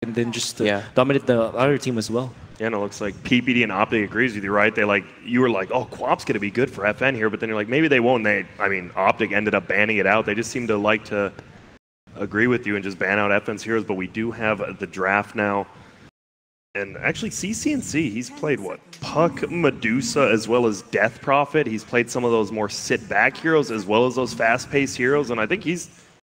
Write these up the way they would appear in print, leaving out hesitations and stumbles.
and then just dominate the other team as well. Yeah, and it looks like PPD and OpTic agrees with you, right? You were like, oh, Quap's going to be good for FN here, but then you're like, maybe they won't. OpTic ended up banning it out. They just seem to like to agree with you and just ban out FN's heroes, but we do have the draft now. And actually, CCNC, he's played what? Puck, Medusa, as well as Death Prophet. He's played some of those more sit-back heroes as well as those fast-paced heroes, and I think he's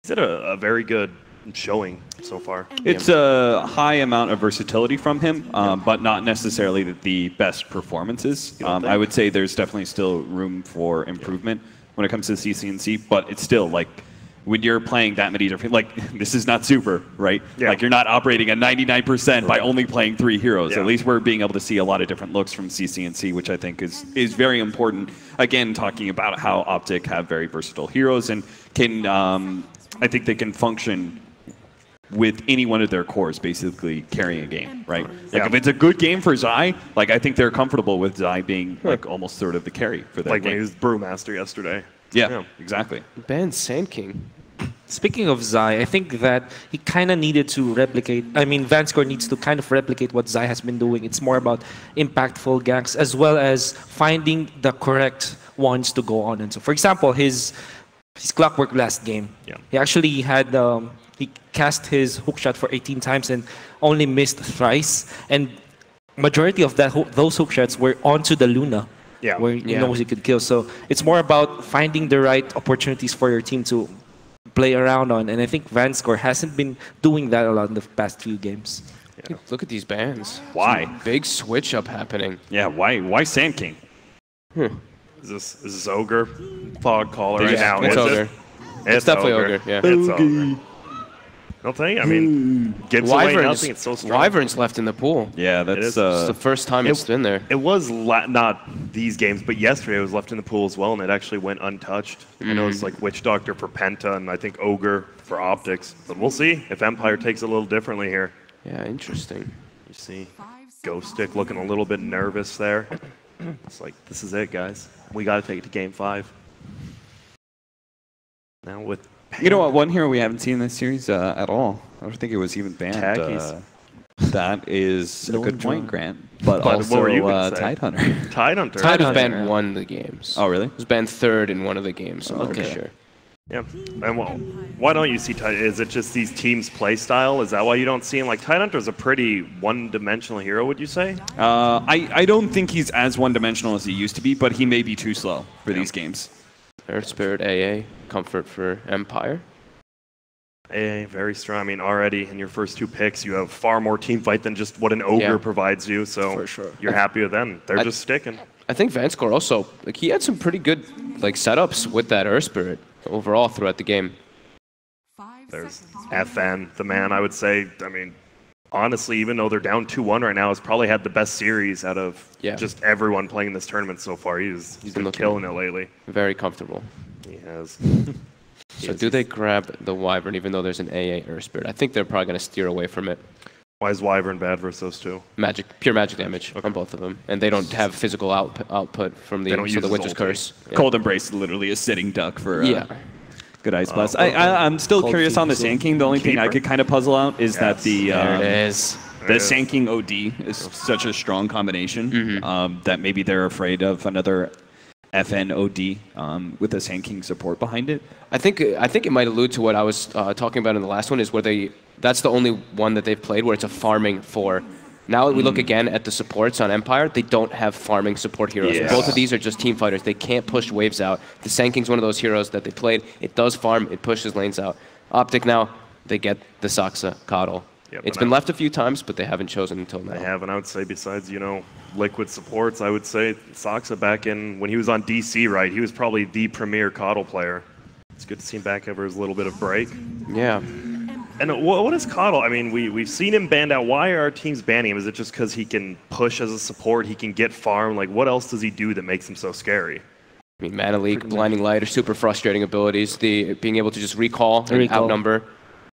had a very good showing so far. It's a high amount of versatility from him, but not necessarily the best performances. I would say there's definitely still room for improvement when it comes to CCNC, but it's still like when you're playing that many different, like this is not super, right? Like you're not operating at 99% by only playing 3 heroes. At least we're being able to see a lot of different looks from CCNC, which I think is very important. Again, talking about how OpTic have very versatile heroes and can, I think they can function with any one of their cores basically carrying a game, right? Like if it's a good game for Zai, like I think they're comfortable with Zai being like almost sort of the carry for that like game. when he was Brewmaster yesterday. Yeah, exactly. Ban Sand King. Speaking of Zai, I think that he kind of needed to replicate, Vanscore needs to kind of replicate what Zai has been doing. It's more about impactful ganks as well as finding the correct ones to go on. And so, for example, his Clockwork last game, he actually had, he cast his hookshot for 18 times and only missed thrice. And majority of those hookshots were onto the Luna, where he knows he could kill. So it's more about finding the right opportunities for your team to play around on, and I think Vanscore hasn't been doing that a lot in the past few games. Look at these bans. Why? Big switch up happening. Yeah, why Sand King? Is this Ogre? Fog Caller right now. It's Ogre. It's definitely Ogre. Yeah. It's Ogre. Don't think. Gibbs away nothing. It's so strong. Wyverns left in the pool. Yeah, that's it's the first time it's been there. It was not these games, but yesterday it was left in the pool as well, and it actually went untouched. I know it's like Witch Doctor for Penta, and I think Ogre for Optics. But we'll see if Empire takes it a little differently here. Yeah, interesting. You see Ghost Stick looking a little bit nervous there. It's like, this is it, guys. We got to take it to Game 5. Now with... You know what? One hero we haven't seen in this series at all. I don't think it was even banned. That is a good point, Grant. But also Tidehunter. Tidehunter. Tidehunter banned one of the games. Oh, really? It was banned 3rd in one of the games, I'm pretty sure. Yeah. And well, why don't you see Tidehunter? Is it just these teams' play style? Is that why you don't see him? Like, Tidehunter is a pretty one-dimensional hero, would you say? I don't think he's as one-dimensional as he used to be, but he may be too slow for these games. Earth Spirit AA, comfort for Empire. AA, very strong. Already in your first 2 picks, you have far more team fight than just what an Ogre provides you, so you're happy with them. They're just sticking. I think Vanscore also, he had some pretty good setups with that Earth Spirit overall throughout the game. There's FN, the man, I would say. Honestly, even though they're down 2-1 right now, has probably had the best series out of just everyone playing in this tournament so far. He's been killing it lately. Very comfortable. He has. So do they grab the Wyvern even though there's an AA Earth Spirit? I think they're probably going to steer away from it. Why is Wyvern bad versus those two? Pure magic damage on both of them. And they don't have physical output from the Witch's Curse. Cold Embrace literally a sitting duck for good Ice Blast. I'm still curious on the Sand King. The only thing I could kind of puzzle out is that the Sand King OD is such a strong combination that maybe they're afraid of another FN OD with the Sand King support behind it. I think it might allude to what I was talking about in the last one, is where that's the only one that they've played where it's a farming for. Now we look again at the supports on Empire, they don't have farming support heroes. Both of these are just team fighters. They can't push waves out. The Sand King's one of those heroes that they played. It does farm, it pushes lanes out. OpTic now, they get the Saxa Coddle. It's been left a few times, but they haven't chosen until now. They have, and I would say besides, Liquid supports, I would say Saxa back when he was on DC, right, he was probably the premier Coddle player. It's good to see him back over his little bit of break. Yeah. And what is Coddle? We've seen him banned out. Why are our teams banning him? Is it just because he can push as a support, he can get farm? Like, what else does he do that makes him so scary? Mana Leak, Blinding Light are super frustrating abilities. Being able to just recall and outnumber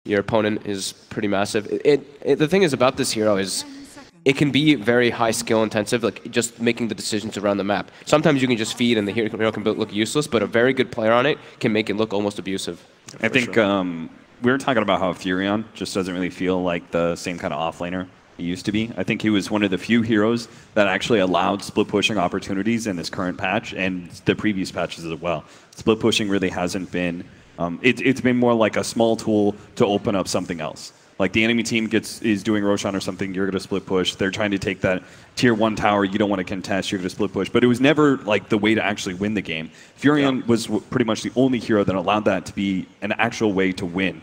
your opponent is pretty massive. The thing is about this hero is it can be very high skill intensive, like just making the decisions around the map. Sometimes you can just feed and the hero can look useless, but a very good player on it can make it look almost abusive. I think we were talking about how Furion just doesn't really feel like the same kind of offlaner he used to be. I think he was one of the few heroes that actually allowed split pushing opportunities in this current patch and the previous patches as well. Split pushing really hasn't been. It's been more like a small tool to open up something else. Like the enemy team is doing Roshan or something, you're going to split push. They're trying to take that tier 1 tower, you don't want to contest, you're going to split push. But it was never like the way to actually win the game. Furion was pretty much the only hero that allowed that to be an actual way to win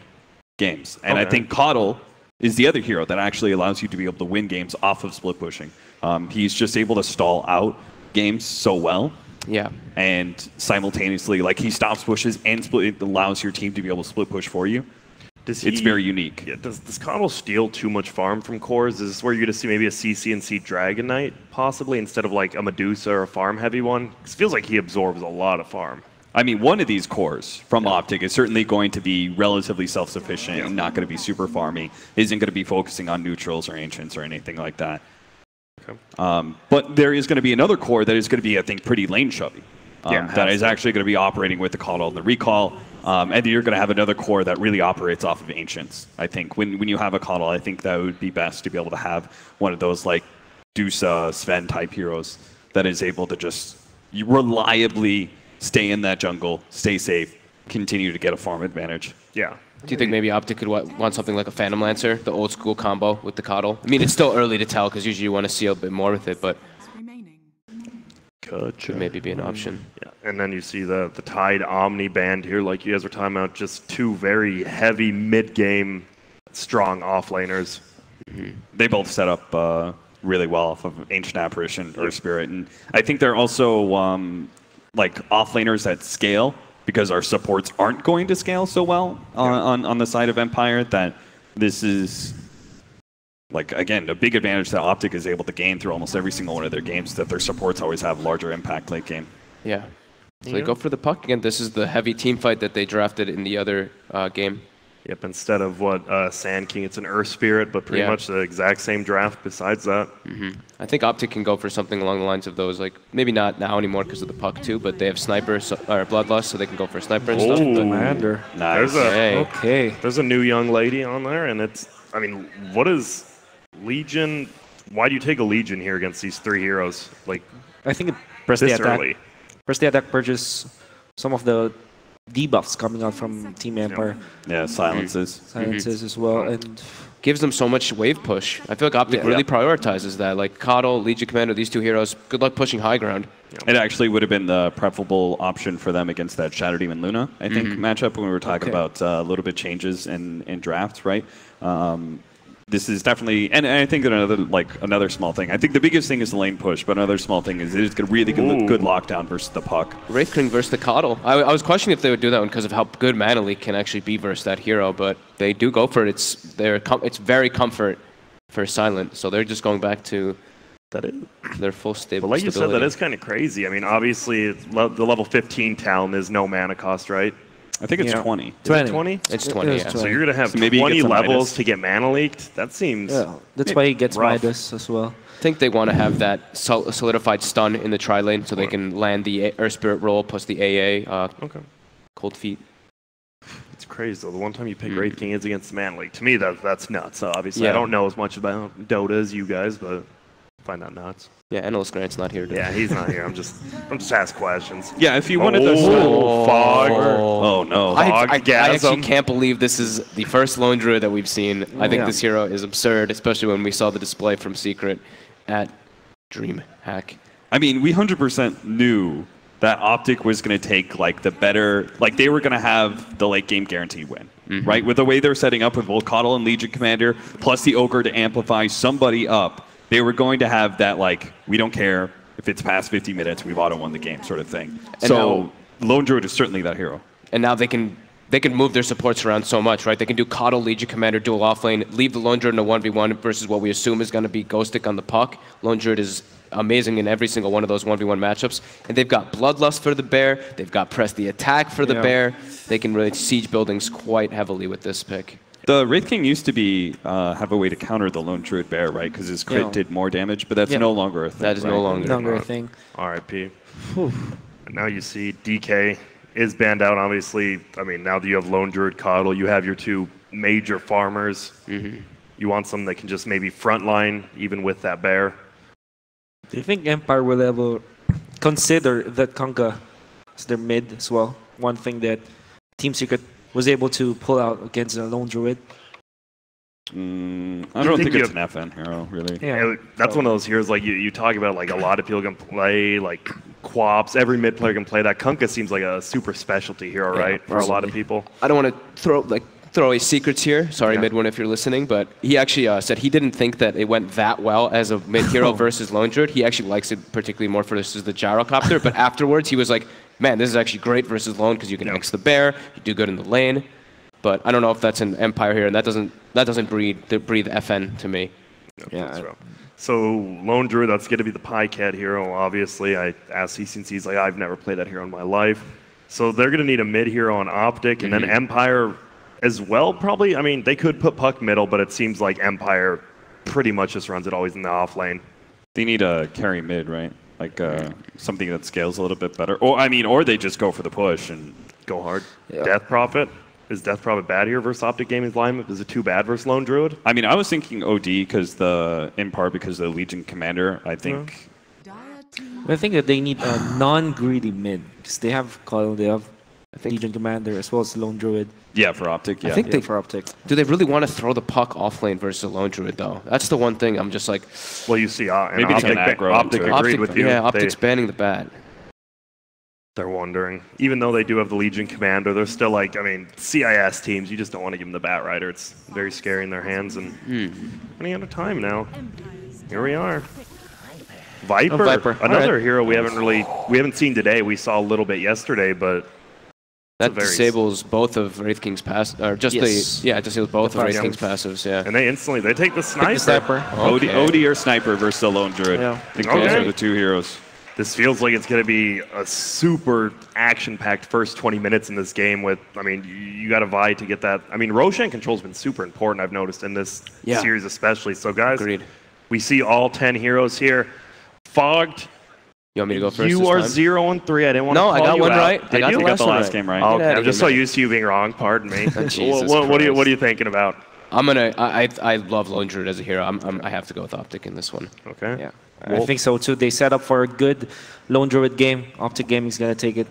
games. And I think Coddle is the other hero that actually allows you to be able to win games off of split pushing. He's just able to stall out games so well. Yeah. And simultaneously, like he stops pushes and it allows your team to be able to split push for you. It's very unique. Yeah, does Coddle steal too much farm from cores? Is this where you're going to see maybe a CC&C Dragon Knight, possibly, instead of like a Medusa or a farm-heavy one? It feels like he absorbs a lot of farm. I mean, one of these cores from OpTic is certainly going to be relatively self-sufficient and not going to be super farmy. Isn't going to be focusing on neutrals or ancients or anything like that. Okay. But there is going to be another core that is going to be, I think, pretty lane shovey. That is actually going to be operating with the Coddle and the Recall. And then you're going to have another core that really operates off of Ancients. I think when you have a Coddle, I think that would be best to be able to have one of those like Dusa, Sven type heroes that is able to just reliably stay in that jungle, stay safe, continue to get a farm advantage. Yeah. Do you think maybe OpTic could want something like a Phantom Lancer, the old school combo with the Coddle? I mean, it's still early to tell because usually you want to see a bit more with it, but could maybe be an option. Yeah, and then you see the Tide Omni band here, like you guys were talking about, just two very heavy mid-game, strong offlaners. They both set up really well off of Ancient Apparition or Spirit, and I think they're also like offlaners that scale because our supports aren't going to scale so well on the side of Empire. That this is. Like, again, a big advantage that OpTic is able to gain through almost every single one of their games, that their supports always have larger impact late game. Yeah. So they go for the puck again. This is the heavy team fight that they drafted in the other game. Yep, instead of what Sand King, it's an Earth Spirit, but pretty much the exact same draft besides that. I think OpTic can go for something along the lines of those, like maybe not now anymore because of the puck too, but they have Sniper or Bloodlust, so they can go for Sniper and stuff. Commander. Nice. There's a new young lady on there, and it's, I mean, what is Legion? Why do you take a Legion here against these three heroes? Like, I think press the this attack. early. Press the attack purges some of the debuffs coming out from Team Empire. Yeah, silences As well, and gives them so much wave push. I feel like OpTic really prioritizes that. Like Coddle, Legion Commander, these two heroes, good luck pushing high ground. It actually would have been the preferable option for them against that Shadow Demon Luna, I think, matchup when we were talking about a little bit changes in drafts, right? This is definitely, and I think another small thing. I think the biggest thing is the lane push, but another small thing is it's a really good lockdown versus the puck. Wraith King versus the Coddle. I was questioning if they would do that one because of how good Mana Leak can actually be versus that hero, but they do go for it. It's very comfort for Silent, so they're just going back to their full stable. But like you said, that is kind of crazy. I mean, obviously, the level 15 Talon is no mana cost, right? I think it's 20. Is it 20? It's 20, yeah. So you're going to have maybe 20 levels Midas to get mana leaked? That seems that's why he gets rough. Midas as well. I think they want to have that solidified stun in the tri-lane so they can land the Earth Spirit roll plus the AA Cold Feet. It's crazy, though. The one time you pick Wraith King is against mana leak. To me, that's nuts. Obviously, I don't know as much about Dota as you guys, but I find that nuts. Yeah, Endless Grant's not here today. Yeah, he's not here. I'm just asking questions. Yeah, if you wanted to... Fog. Oh, no. I actually can't believe this is the first Lone Druid that we've seen. I think this hero is absurd, especially when we saw the display from Secret at DreamHack. I mean, we 100% knew that OpTic was going to take like the better, like they were going to have the late game guaranteed win, right? With the way they're setting up with both Coddle and Legion Commander, plus the Ogre to amplify somebody up, they were going to have that like, we don't care if it's past 50 minutes, we've auto-won the game sort of thing. And so Lone Druid is certainly that hero. And now they can move their supports around so much, right? They can do Coddle, Legion Commander, dual offlane, leave the Lone Druid in a 1v1 versus what we assume is going to be Ghostic on the puck. Lone Druid is amazing in every single one of those 1v1 matchups. And they've got Bloodlust for the bear. They've got Press the Attack for the bear. They can really siege buildings quite heavily with this pick. The Wraith King used to be have a way to counter the Lone Druid Bear, right? Because his crit did more damage, but that's no longer a thing. That is no longer a thing. RIP. And now you see DK is banned out, obviously. I mean, now that you have Lone Druid Coddle, you have your two major farmers. You want some that can just maybe frontline even with that bear. Do you think Empire will ever consider that Kunkka as their mid as well? One thing that Team Secret was able to pull out against a lone druid. I don't think it's an FN hero, really. Yeah, that's one of those heroes like you talk about. Like a lot of people can play, like Quaps. Every mid player can play that. Kunkka seems like a super specialty hero, right? For a lot of people. I don't want to throw away secrets here. Sorry, Midwin, if you're listening, but he actually said he didn't think that it went that well as a mid hero versus lone druid. He actually likes it particularly more for versus the gyrocopter. But afterwards, he was like, "Man, this is actually great versus lone because you can X the bear, you do good in the lane." But I don't know if that's an Empire here, and that doesn't breathe FN to me. So lone druid, that's going to be the Pycat hero. Obviously, I asked CCNC's like I've never played that hero in my life. So they're going to need a mid hero on OpTic, and then Empire as well. Probably, I mean, they could put Puck middle, but it seems like Empire pretty much just runs it always in the off lane. They need a carry mid, right? Like something that scales a little bit better. Or they just go for the push and go hard. Death Prophet. Is Death Prophet bad here versus OpTic Gaming's lineup? Is it too bad versus Lone Druid? I mean, I was thinking OD in part because of the Legion Commander. I think. I think that they need a non-greedy mid because they have Legion Commander as well as Lone Druid. Yeah, for OpTic. Yeah, I think for OpTic. Do they really want to throw the puck off lane versus a Lone Druid though? That's the one thing I'm just like. Well, you see, maybe OpTic agreed with you. Yeah, OpTic's banning the bat. They're wondering. Even though they do have the Legion Commander, they're still like, I mean, CIS teams, you just don't want to give them the Bat Rider. It's very scary in their hands. And running out of time now. Here we are. Viper. Another hero we haven't seen today. We saw a little bit yesterday, but that disables both of Wraith King's passives, or just disables both of Wraith King's passives. Yeah. And they take the sniper. OD or sniper versus the Lone Druid. I think those are the two heroes. This feels like it's going to be a super action-packed first 20 minutes in this game with, I mean, you got to vie to get that. I mean, Roshan control's been super important, I've noticed, in this series especially. So, guys, we see all 10 heroes here. Fogged. You want me to go first? You are 0-3. I didn't want to call you out. No, I got one right. I got the last game right. Okay, I'm just so used to you being wrong. Pardon me. What are you thinking about? I love Lone Druid as a hero. I have to go with OpTic in this one. Okay. Yeah. I think so too. They set up for a good Lone Druid game. OpTic Gaming's gonna take it.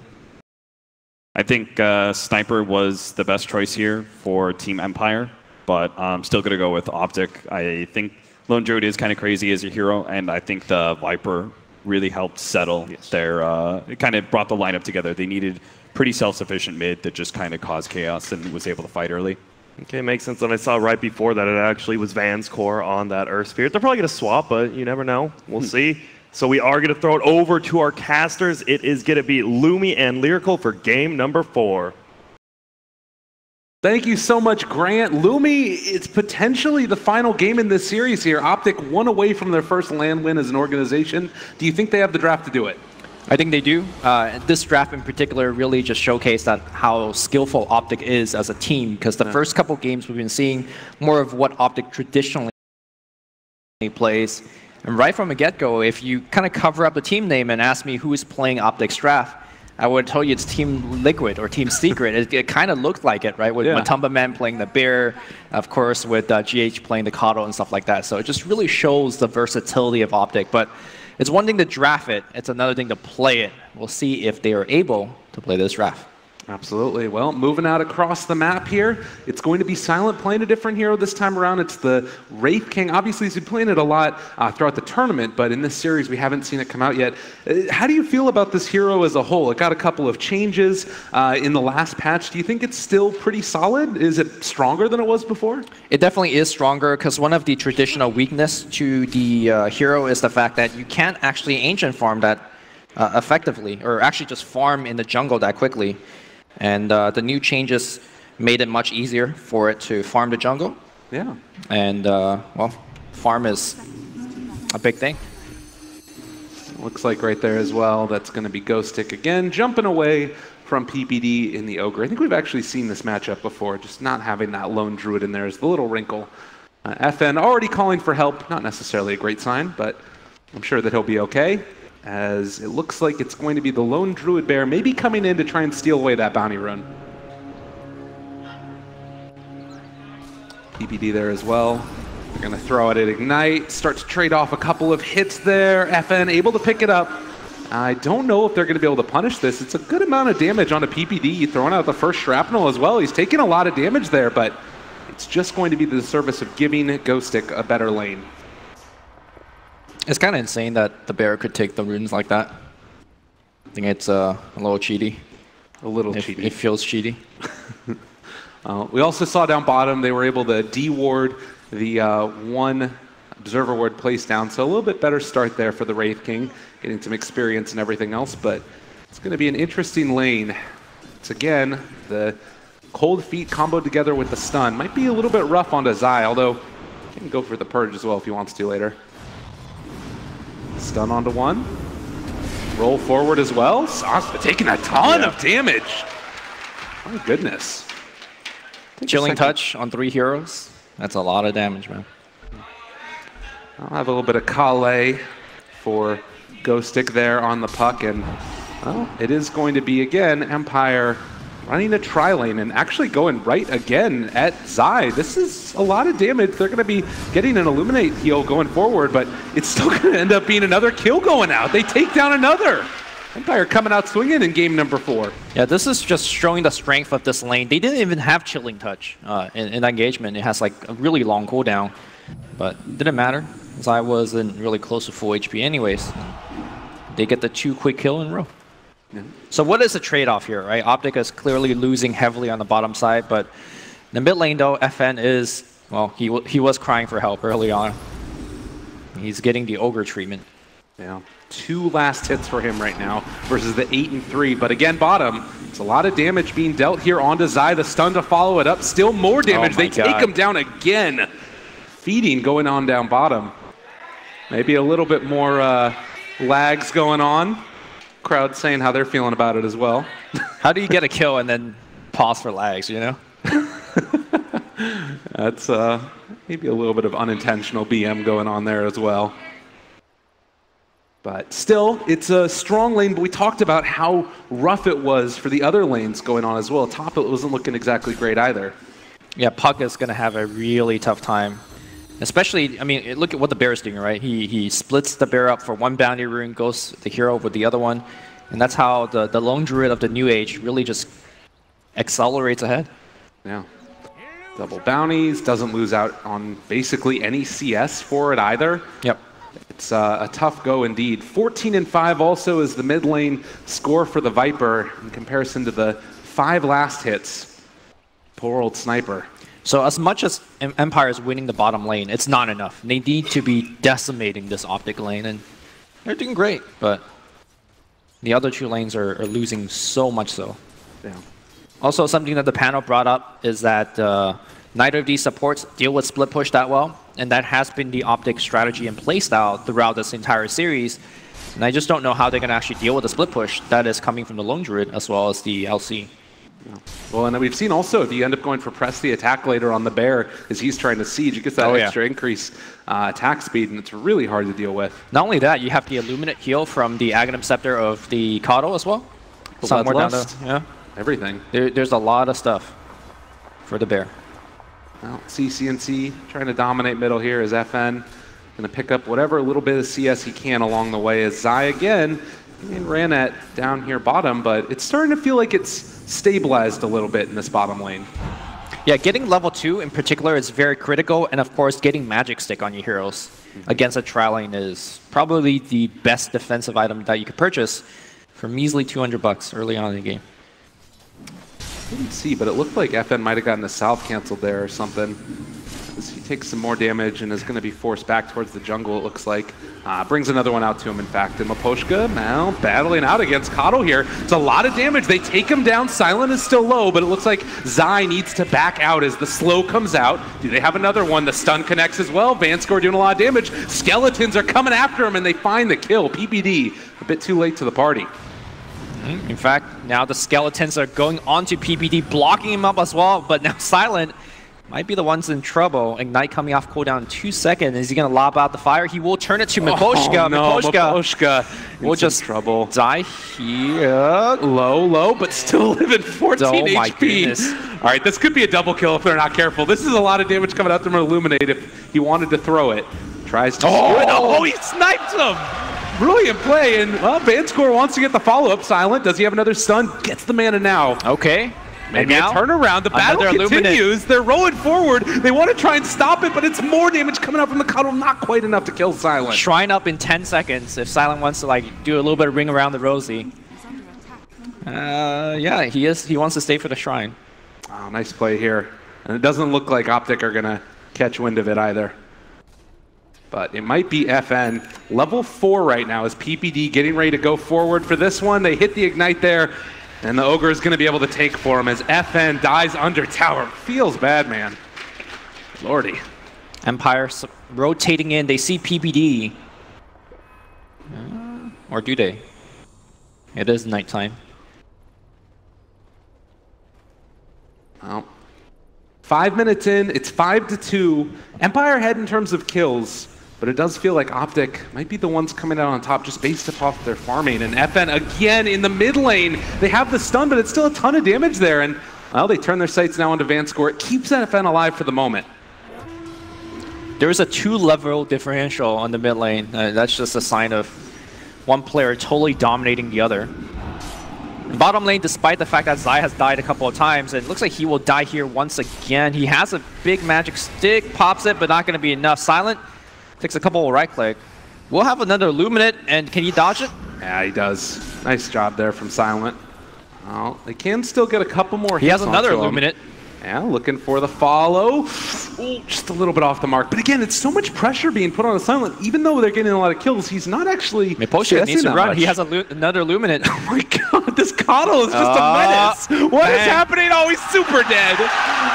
I think Sniper was the best choice here for Team Empire, but I'm still gonna go with OpTic. I think Lone Druid is kind of crazy as a hero, and I think the Viper really helped settle their. It kind of brought the lineup together. They needed pretty self-sufficient mid that just kind of caused chaos and was able to fight early. Okay, makes sense. And I saw right before that it actually was Van's core on that Earth Spirit. They're probably going to swap, but you never know. We'll see. So we are going to throw it over to our casters. It is going to be Lumi and Lyrical for game number 4. Thank you so much, Grant. Lumi, it's potentially the final game in this series here. OpTic 1 away from their first LAN win as an organization. Do you think they have the draft to do it? I think they do. This draft in particular really just showcased that how skillful OpTic is as a team, because the first couple games we've been seeing more of what OpTic traditionally plays. And right from the get-go, if you kind of cover up the team name and ask me who is playing OpTic's draft, I would tell you it's Team Liquid or Team Secret. It kind of looked like it, right? With Matumba Man playing the Bear, of course, with GH playing the Kato and stuff like that. So it just really shows the versatility of OpTic. But it's one thing to draft it. It's another thing to play it. We'll see if they are able to play this draft. Absolutely. Well, moving out across the map here, it's going to be Silent playing a different hero this time around. It's the Wraith King. Obviously, he's been playing it a lot throughout the tournament, but in this series, we haven't seen it come out yet. How do you feel about this hero as a whole? It got a couple of changes in the last patch. Do you think it's still pretty solid? Is it stronger than it was before? It definitely is stronger, because one of the traditional weakness to the hero is the fact that you can't actually ancient farm that effectively, or actually just farm in the jungle that quickly. And the new changes made it much easier for it to farm the jungle. Yeah. And, well, farm is a big thing. Looks like right there as well, that's going to be Ghostic again, jumping away from PPD in the Ogre. I think we've actually seen this matchup before, just not having that Lone Druid in there is the little wrinkle. FN already calling for help, not necessarily a great sign, but I'm sure that he'll be okay, as it looks like it's going to be the Lone Druid Bear maybe coming in to try and steal away that bounty run. PPD there as well. They're going to throw it at Ignite, start to trade off a couple of hits there. FN able to pick it up. I don't know if they're going to be able to punish this. It's a good amount of damage on a PPD, throwing out the first shrapnel as well. He's taking a lot of damage there, but it's just going to be the service of giving GhostStick a better lane. It's kind of insane that the bear could take the runes like that. I think it's a little cheaty. A little cheaty. It feels cheaty. We also saw down bottom they were able to de-ward the one observer ward placed down, so a little bit better start there for the Wraith King, getting some experience and everything else, but it's going to be an interesting lane. It's again, the cold feet comboed together with the stun. Might be a little bit rough onto Zai, although he can go for the purge as well if he wants to later. Stun onto one. Roll forward as well. Sasha taking a ton of damage. My goodness. Chilling touch on 3 heroes. That's a lot of damage, man. I'll have a little bit of Kale for GhostStick there on the puck, and well, it is going to be again Empire running a tri-lane and actually going right again at Zai. This is a lot of damage. They're going to be getting an Illuminate heal going forward, but it's still going to end up being another kill going out. They take down another. Empire coming out swinging in game number 4. Yeah, this is just showing the strength of this lane. They didn't even have Chilling Touch in engagement. It has like a really long cooldown, but it didn't matter. Zai wasn't really close to full HP anyways. They get the 2 quick kill in a row. Yeah. So what is the trade-off here, right? OpTic is clearly losing heavily on the bottom side, but the mid lane though, FN is, well, he was crying for help early on. He's getting the Ogre treatment. Yeah. 2 last hits for him right now versus the 8 and 3. But again, bottom, it's a lot of damage being dealt here onto Zai. The stun to follow it up. Still more damage. They take him down again. Feeding going on down bottom. Maybe a little bit more lags going on. Crowd saying how they're feeling about it as well. How do you get a kill and then pause for lags, you know? That's maybe a little bit of unintentional BM going on there as well. But still, it's a strong lane, but we talked about how rough it was for the other lanes going on as well. Top, it wasn't looking exactly great either. Yeah, Puck is going to have a really tough time. Especially, I mean, look at what the bear is doing, right? He splits the bear up for 1 bounty rune, goes the hero with the other one. And that's how the lone druid of the new age really just accelerates ahead. Yeah. Double bounties, doesn't lose out on basically any CS for it either. Yep. It's a tough go indeed. 14 and 5 also is the mid lane score for the Viper in comparison to the 5 last hits. Poor old Sniper. So as much as Empire is winning the bottom lane, it's not enough. They need to be decimating this OpTic lane, and they're doing great, but the other 2 lanes are losing so much so. Yeah. Also, something that the panel brought up is that neither of these supports deal with split push that well, and that has been the OpTic strategy and playstyle throughout this entire series. And I just don't know how they're going to actually deal with the split push that is coming from the Lone Druid as well as the LC. Yeah. Well, and we've seen also, if you end up going for press the attack later on the bear, as he's trying to siege, it gets that extra increase attack speed, and it's really hard to deal with. Not only that, you have the Illuminate heal from the Aghanim Scepter of the Caudal as well. Somewhere down the, yeah. Everything. There's a lot of stuff for the bear. Well, CCNC trying to dominate middle here as FN going to pick up whatever little bit of CS he can along the way as Zai again ran at down here bottom, but it's starting to feel like it's stabilized a little bit in this bottom lane. Yeah, getting level 2 in particular is very critical, and of course getting Magic Stick on your heroes against a tri-lane is probably the best defensive item that you could purchase for measly $200 early on in the game. I didn't see, but it looked like FN might have gotten the south canceled there or something. As he takes some more damage and is going to be forced back towards the jungle, it looks like. Brings another one out to him, in fact. And Maposhka now battling out against Caudal here. It's a lot of damage. They take him down. Silent is still low, but it looks like Zai needs to back out as the slow comes out. Do they have another one? The stun connects as well. Vanscore doing a lot of damage. Skeletons are coming after him, and they find the kill. PPD a bit too late to the party. In fact, now the Skeletons are going onto PPD, blocking him up as well, but now Silent might be the ones in trouble. Ignite coming off cooldown in 2 seconds. Is he going to lob out the fire? He will turn it to Miposhka. Oh, no, Miposhka will just trouble. die here. Low, but still living 14 Oh my HP. goodness. All right, this could be a double kill if they're not careful. This is a lot of damage coming out from Illuminate if he wanted to throw it. Tries to skew it. Oh, he sniped him! Brilliant play, and well, Vanscore wants to get the follow-up. Silent, does he have another stun? Gets the mana now. Okay. Maybe a turnaround. The battle continues. They're rolling forward. They want to try and stop it, but it's more damage coming out from the cuddle. Not quite enough to kill Silent. Shrine up in 10 seconds if Silent wants to like do a little bit of ring around the rosy. Yeah, he wants to stay for the shrine. Oh, nice play here. And it doesn't look like OpTic are going to catch wind of it either. But it might be FN. Level 4 right now is PPD getting ready to go forward for this one. They hit the Ignite there. And the Ogre is going to be able to take for him as FN dies under tower. Feels bad, man. Lordy. Empire rotating in. They see PPD. Or do they? It is nighttime. Well, 5 minutes in. It's 5-2. Empire ahead in terms of kills. But it does feel like OpTic might be the ones coming out on top just based off their farming. And FN again in the mid lane. They have the stun, but it's still a ton of damage there. And, well, they turn their sights now onto Vanscore. It keeps FN alive for the moment. There's a 2-level differential on the mid lane. That's just a sign of one player totally dominating the other. Bottom lane, despite the fact that Zai has died a couple of times, it looks like he will die here once again. He has a big magic stick, pops it, but not going to be enough. Silent takes a couple of right-click. We'll have another Illuminate, and can he dodge it? Yeah, he does. Nice job there from Silent. Well, they can still get a couple more hits. He has another Illuminate. Yeah, looking for the follow. Ooh, just a little bit off the mark. But again, it's so much pressure being put on a Silent. Even though they're getting a lot of kills, he's not actually Miposhka needs to run. Much. He has another Illuminate. Oh my god, this Coddle is just a menace. What is happening? Oh, he's super dead.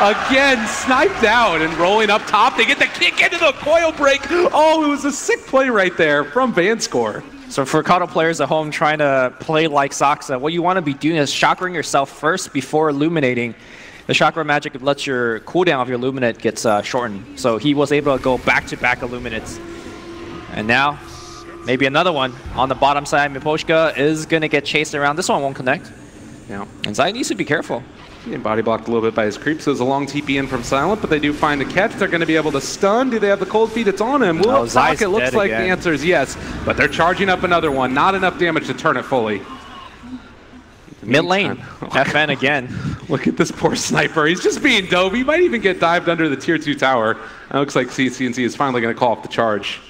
Again, sniped out and rolling up top. They get the kick into the coil break. Oh, it was a sick play right there from Vanscore. So for Coddle players at home trying to play like Saksa, what you want to be doing is chakring yourself first before illuminating. The chakra magic lets your cooldown of your Illuminate gets shortened. So he was able to go back-to-back Illuminates. And now, maybe another one. On the bottom side, Miposhka is going to get chased around. This one won't connect. Yeah. And Zai needs to be careful. Getting body blocked a little bit by his creep, so there's a long TP in from Silent, but they do find a catch. They're going to be able to stun. Do they have the cold feet? It's on him. Will it proc? It looks like the answer is yes, but they're charging up another one. Not enough damage to turn it fully. Mid lane, FN again. Look at this poor sniper. He's just being dove. He might even get dived under the tier 2 tower. It looks like CNC is finally going to call off the charge.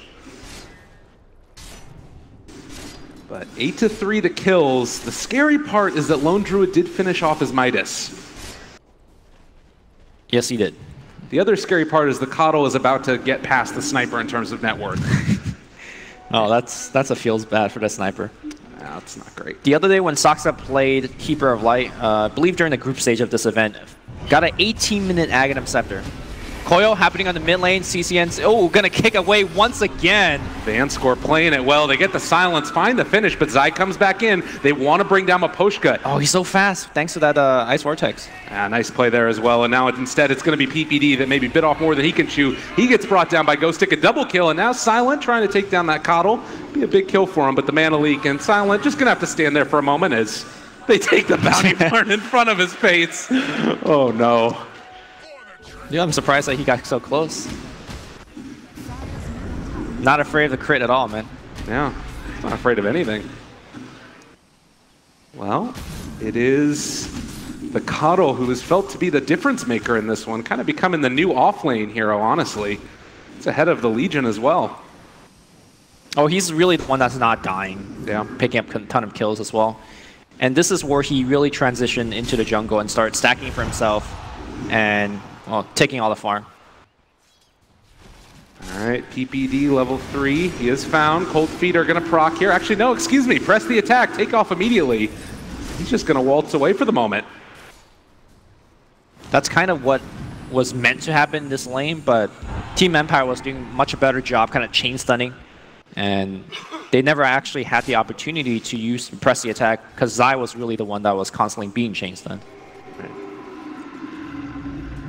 But 8-3 the kills. The scary part is that Lone Druid did finish off his Midas. Yes, he did. The other scary part is the Coddle is about to get past the sniper in terms of net worth. Oh, that's a feels bad for the sniper. That's not great. The other day when Saksa played Keeper of Light, I believe during the group stage of this event, got an 18-minute Aghanim Scepter. Coil happening on the mid lane, CCN, oh, gonna kick away once again. Vanscore playing it well. They get the silence, find the finish, but Zai comes back in. They want to bring down Miposhka. Oh, he's so fast, thanks to that Ice Vortex. Nice play there as well, and now instead it's going to be PPD that maybe bit off more than he can chew. He gets brought down by Ghost Stick, a double kill, and now Silent trying to take down that Coddle. Be a big kill for him, but the mana leak, and Silent just going to have to stand there for a moment as they take the bounty barn in front of his face. Oh no. Yeah, I'm surprised that he got so close. Not afraid of the crit at all, man. Yeah, not afraid of anything. Well, it is the Coddle who is felt to be the difference maker in this one, kind of becoming the new off-lane hero, honestly. It's ahead of the Legion as well. Oh, he's really the one that's not dying. Yeah. Picking up a ton of kills as well. And this is where he really transitioned into the jungle and started stacking for himself and, well, taking all the farm. All right, PPD level 3. He is found. Cold Feet are going to proc here. Actually, no, excuse me. Press the attack. Take off immediately. He's just going to waltz away for the moment. That's kind of what was meant to happen in this lane, but Team Empire was doing much better job kind of chain stunning. And they never actually had the opportunity to use press the attack because Zai was really the one that was constantly being chain stunned.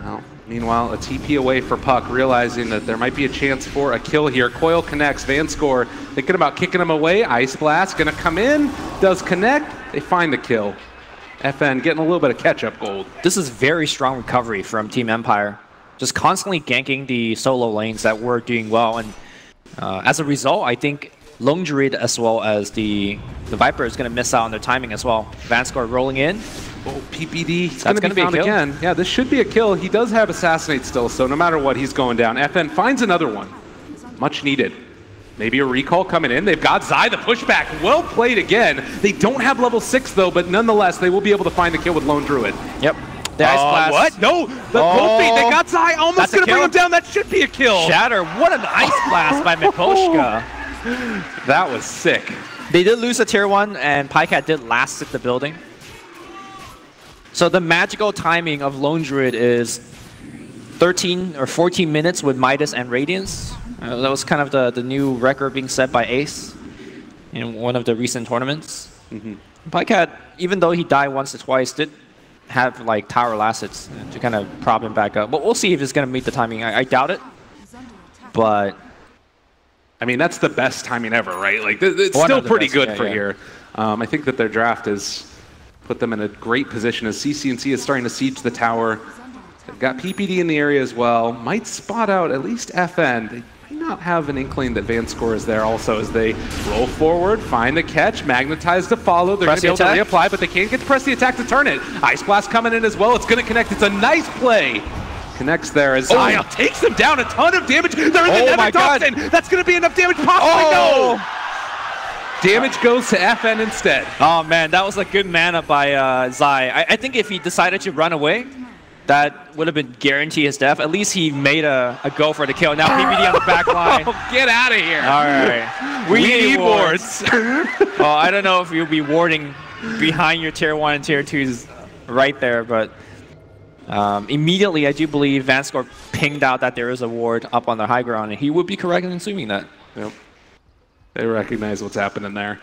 Well, Meanwhile, a TP away for Puck, realizing that there might be a chance for a kill here. Coil connects, Vanscore thinking about kicking him away. Ice Blast gonna come in, does connect, they find the kill. FN getting a little bit of catch-up gold. This is very strong recovery from Team Empire. Just constantly ganking the solo lanes that were doing well. And as a result, I think Lone Druid as well as the Viper is gonna miss out on their timing as well. Vanscore rolling in. Oh, PPD, he's going to be found again. Yeah, this should be a kill. He does have Assassinate still, so no matter what, he's going down. FN finds another one. Much needed. Maybe a recall coming in. They've got Zai, the pushback. Well played again. They don't have level 6, though, but nonetheless, they will be able to find the kill with Lone Druid. Yep. The Ice Blast. What? No! Both feet, they got Zai, almost going to bring him down. That should be a kill. Shatter, what an Ice Blast by Miposhka. That was sick. They did lose a tier 1, and Pycat did last at the building. So the magical timing of Lone Druid is 13 or 14 minutes with Midas and Radiance. That was kind of the new record being set by Ace in one of the recent tournaments. Pycat, even though he died once or twice, did have like tower assets to kind of prop him back up. But we'll see if it's going to meet the timing. I doubt it. But I mean, that's the best timing ever, right? Like, it's still pretty good for here. I think that their draft is put them in a great position as CCNC is starting to siege the tower. They've got PPD in the area as well. Might spot out at least FN. They may not have an inkling that Vanscore is there also as they roll forward, find the catch, Magnetize to follow. They're going to be able to reapply, but they can't get to press the attack to turn it. Ice Blast coming in as well. It's going to connect. It's a nice play. Connects there as Zaya takes them down. A ton of damage. They're in the Nether Toxin. That's going to be enough damage. Possibly no. Damage goes to FN instead. Oh man, that was a good mana by Zai. I think if he decided to run away, that would have been guaranteed his death. At least he made a go for the kill. Now PPD on the back line. Get out of here. All right. We need wards. Well, I don't know if you'll be warding behind your tier 1 and tier 2s right there, but immediately I do believe Vanscore pinged out that there is a ward up on the high ground, and he would be correct in assuming that. Yep. They recognize what's happening there.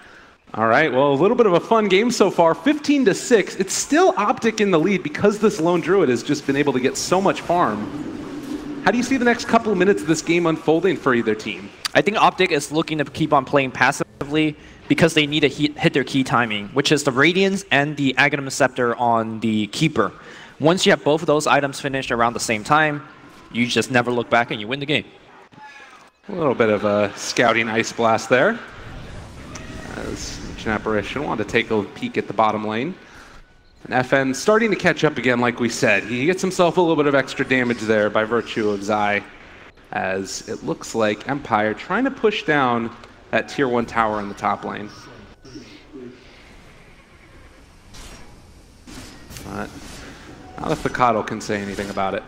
All right, well, a little bit of a fun game so far. 15-6. It's still OpTic in the lead because this Lone Druid has just been able to get so much farm. How do you see the next couple of minutes of this game unfolding for either team? I think OpTic is looking to keep on playing passively because they need to hit their key timing, which is the Radiance and the Aghanim Scepter on the Keeper. Once you have both of those items finished around the same time, you just never look back and you win the game. A little bit of a scouting Ice Blast there. As Ancient Apparition wanted to take a peek at the bottom lane. And FN starting to catch up again, like we said. He gets himself a little bit of extra damage there by virtue of Zai, as it looks like Empire trying to push down that tier 1 tower in the top lane. But not if the Coddle can say anything about it.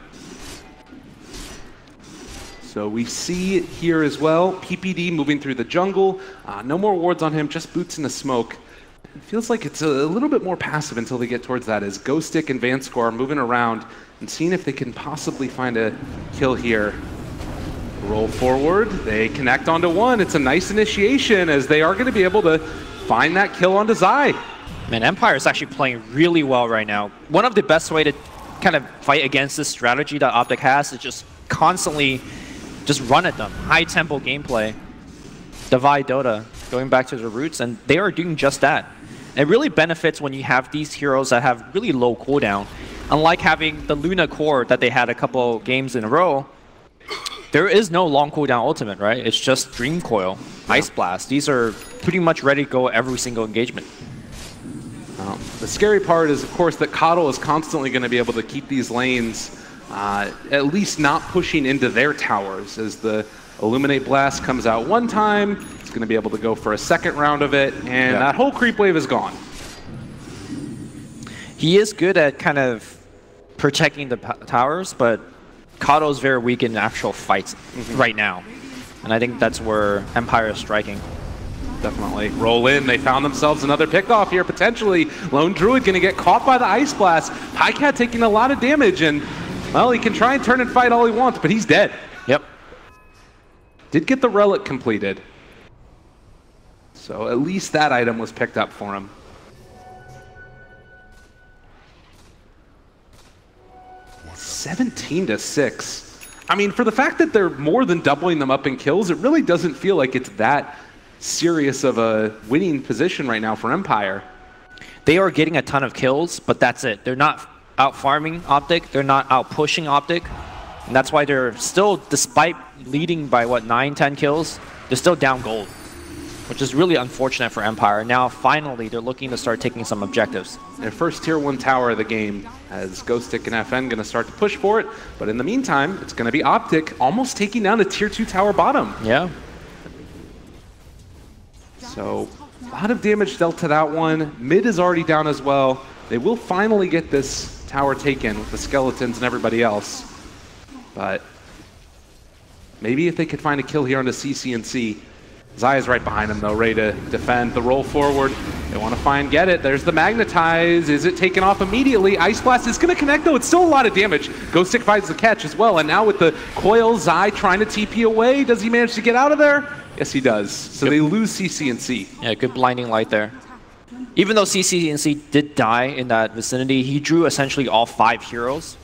So we see it here as well. PPD moving through the jungle. No more wards on him, just boots in the smoke. It feels like it's a little bit more passive until they get towards that, as Ghostic and Vanscore are moving around and seeing if they can possibly find a kill here. Roll forward, they connect onto one. It's a nice initiation as they are going to be able to find that kill onto Zai. Man, Empire is actually playing really well right now. One of the best way to kind of fight against this strategy that OpTic has is just constantly just run at them. High tempo gameplay. Divide Dota, going back to the roots, and they are doing just that. It really benefits when you have these heroes that have really low cooldown. Unlike having the Luna core that they had a couple games in a row, there is no long cooldown ultimate, right? It's just Dream Coil, Ice Blast. These are pretty much ready to go every single engagement. The scary part is, of course, that Coddle is constantly going to be able to keep these lanes at least not pushing into their towers. As the Illuminate Blast comes out one time, it's going to be able to go for a second round of it, and that whole creep wave is gone. He is good at kind of protecting the towers, but Kato is very weak in actual fights right now. And I think that's where Empire is striking. Definitely. Roll in. They found themselves another pickoff here, potentially. Lone Druid going to get caught by the Ice Blast. Pycat taking a lot of damage, and, well, he can try and turn and fight all he wants, but he's dead. Yep. Did get the relic completed. So at least that item was picked up for him. 17-6. I mean, for the fact that they're more than doubling them up in kills, it really doesn't feel like it's that serious of a winning position right now for Empire. They are getting a ton of kills, but that's it. They're not out farming OpTic. They're not out pushing OpTic. And that's why they're still, despite leading by, what, 9, 10 kills, they're still down gold, which is really unfortunate for Empire. Now, finally, they're looking to start taking some objectives. Their first Tier 1 tower of the game, as GhostTic and FN going to start to push for it. But in the meantime, it's going to be OpTic almost taking down a Tier 2 tower bottom. Yeah. So, a lot of damage dealt to that one. Mid is already down as well. They will finally get this tower taken with the skeletons and everybody else. But maybe if they could find a kill here on the CCNC. Zaya's right behind him though, ready to defend the roll forward. They want to get it. There's the Magnetize. Is it taken off immediately? Ice Blast is going to connect though. It's still a lot of damage. GhostTic finds the catch as well. And now with the coil, Zai trying to TP away. Does he manage to get out of there? Yes, he does. So they lose CCNC. Yeah, good blinding light there. Even though CCNC did die in that vicinity, he drew essentially all 5 heroes.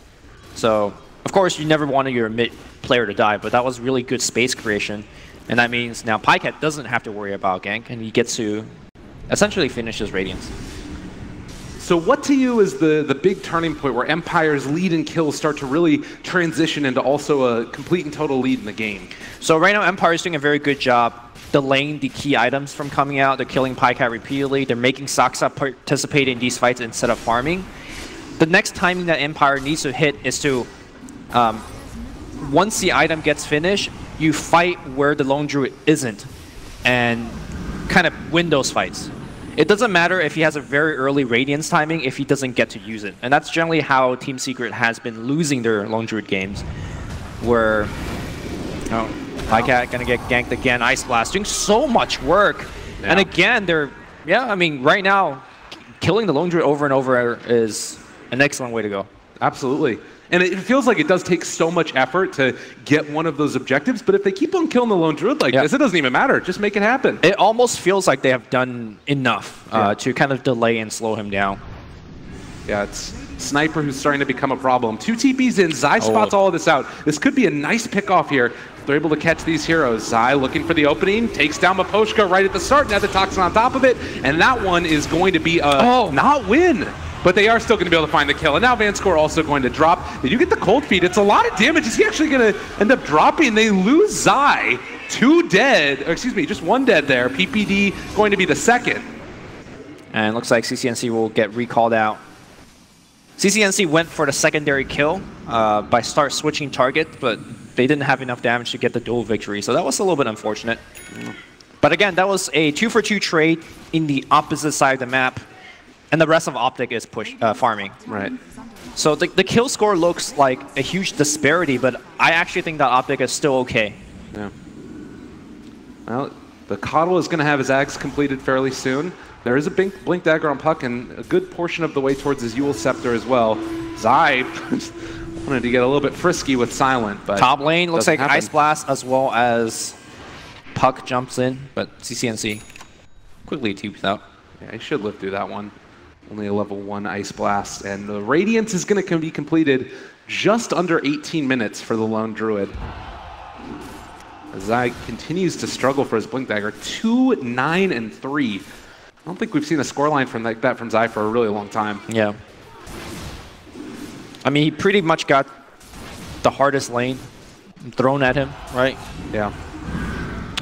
So, of course, you never wanted your mid player to die, but that was really good space creation. And that means now Pycat doesn't have to worry about gank, and he gets to essentially finish his Radiance. So what to you is the big turning point where Empire's lead and kills start to really transition into also a complete and total lead in the game? So right now Empire is doing a very good job delaying the key items from coming out. They're killing Pycat repeatedly. They're making Saksa participate in these fights instead of farming. The next timing that Empire needs to hit is to, once the item gets finished, you fight where the Lone Druid isn't and kind of win those fights. It doesn't matter if he has a very early Radiance timing if he doesn't get to use it. And that's generally how Team Secret has been losing their Lone Druid games, where Pycat gonna get ganked again, Ice Blast, doing so much work. Yeah. And again, I mean, right now, killing the Lone Druid over and over is an excellent way to go. Absolutely. And it feels like it does take so much effort to get one of those objectives, but if they keep on killing the Lone Druid like this, it doesn't even matter. Just make it happen. It almost feels like they have done enough to kind of delay and slow him down. Yeah, it's Sniper who's starting to become a problem. 2 TPs in, Zai spots all of this out. This could be a nice pick-off here. They're able to catch these heroes. Zai looking for the opening, takes down Miposhka right at the start, now the Toxin on top of it, and that one is going to be a not win. But they are still going to be able to find the kill. And now Vanscore also going to drop. They do get the cold feed. It's a lot of damage. Is he actually going to end up dropping? They lose Zai. 2 dead. Or excuse me, just 1 dead there. PPD going to be the second. And it looks like CCNC will get recalled out. CCNC went for the secondary kill by start switching target, but they didn't have enough damage to get the duel victory. So that was a little bit unfortunate. But again, that was a 2-for-2 trade in the opposite side of the map. And the rest of OpTic is farming. Right. So the kill score looks like a huge disparity, but I actually think that OpTic is still okay. Yeah. Well, the Coddle is going to have his Ags completed fairly soon. There is a Blink Dagger on Puck and a good portion of the way towards his Yule Scepter as well. Zai wanted to get a little bit frisky with Silent, but top lane looks like happen. Ice Blast as well as Puck jumps in, but CCNC quickly tubes out. Yeah, he should live through that one. Only a level 1 Ice Blast, and the Radiance is going to be completed just under 18 minutes for the Lone Druid. As Zai continues to struggle for his Blink Dagger, 2, 9, and 3. I don't think we've seen a scoreline from like that from Zai for a really long time. Yeah. I mean, he pretty much got the hardest lane thrown at him, right? Yeah.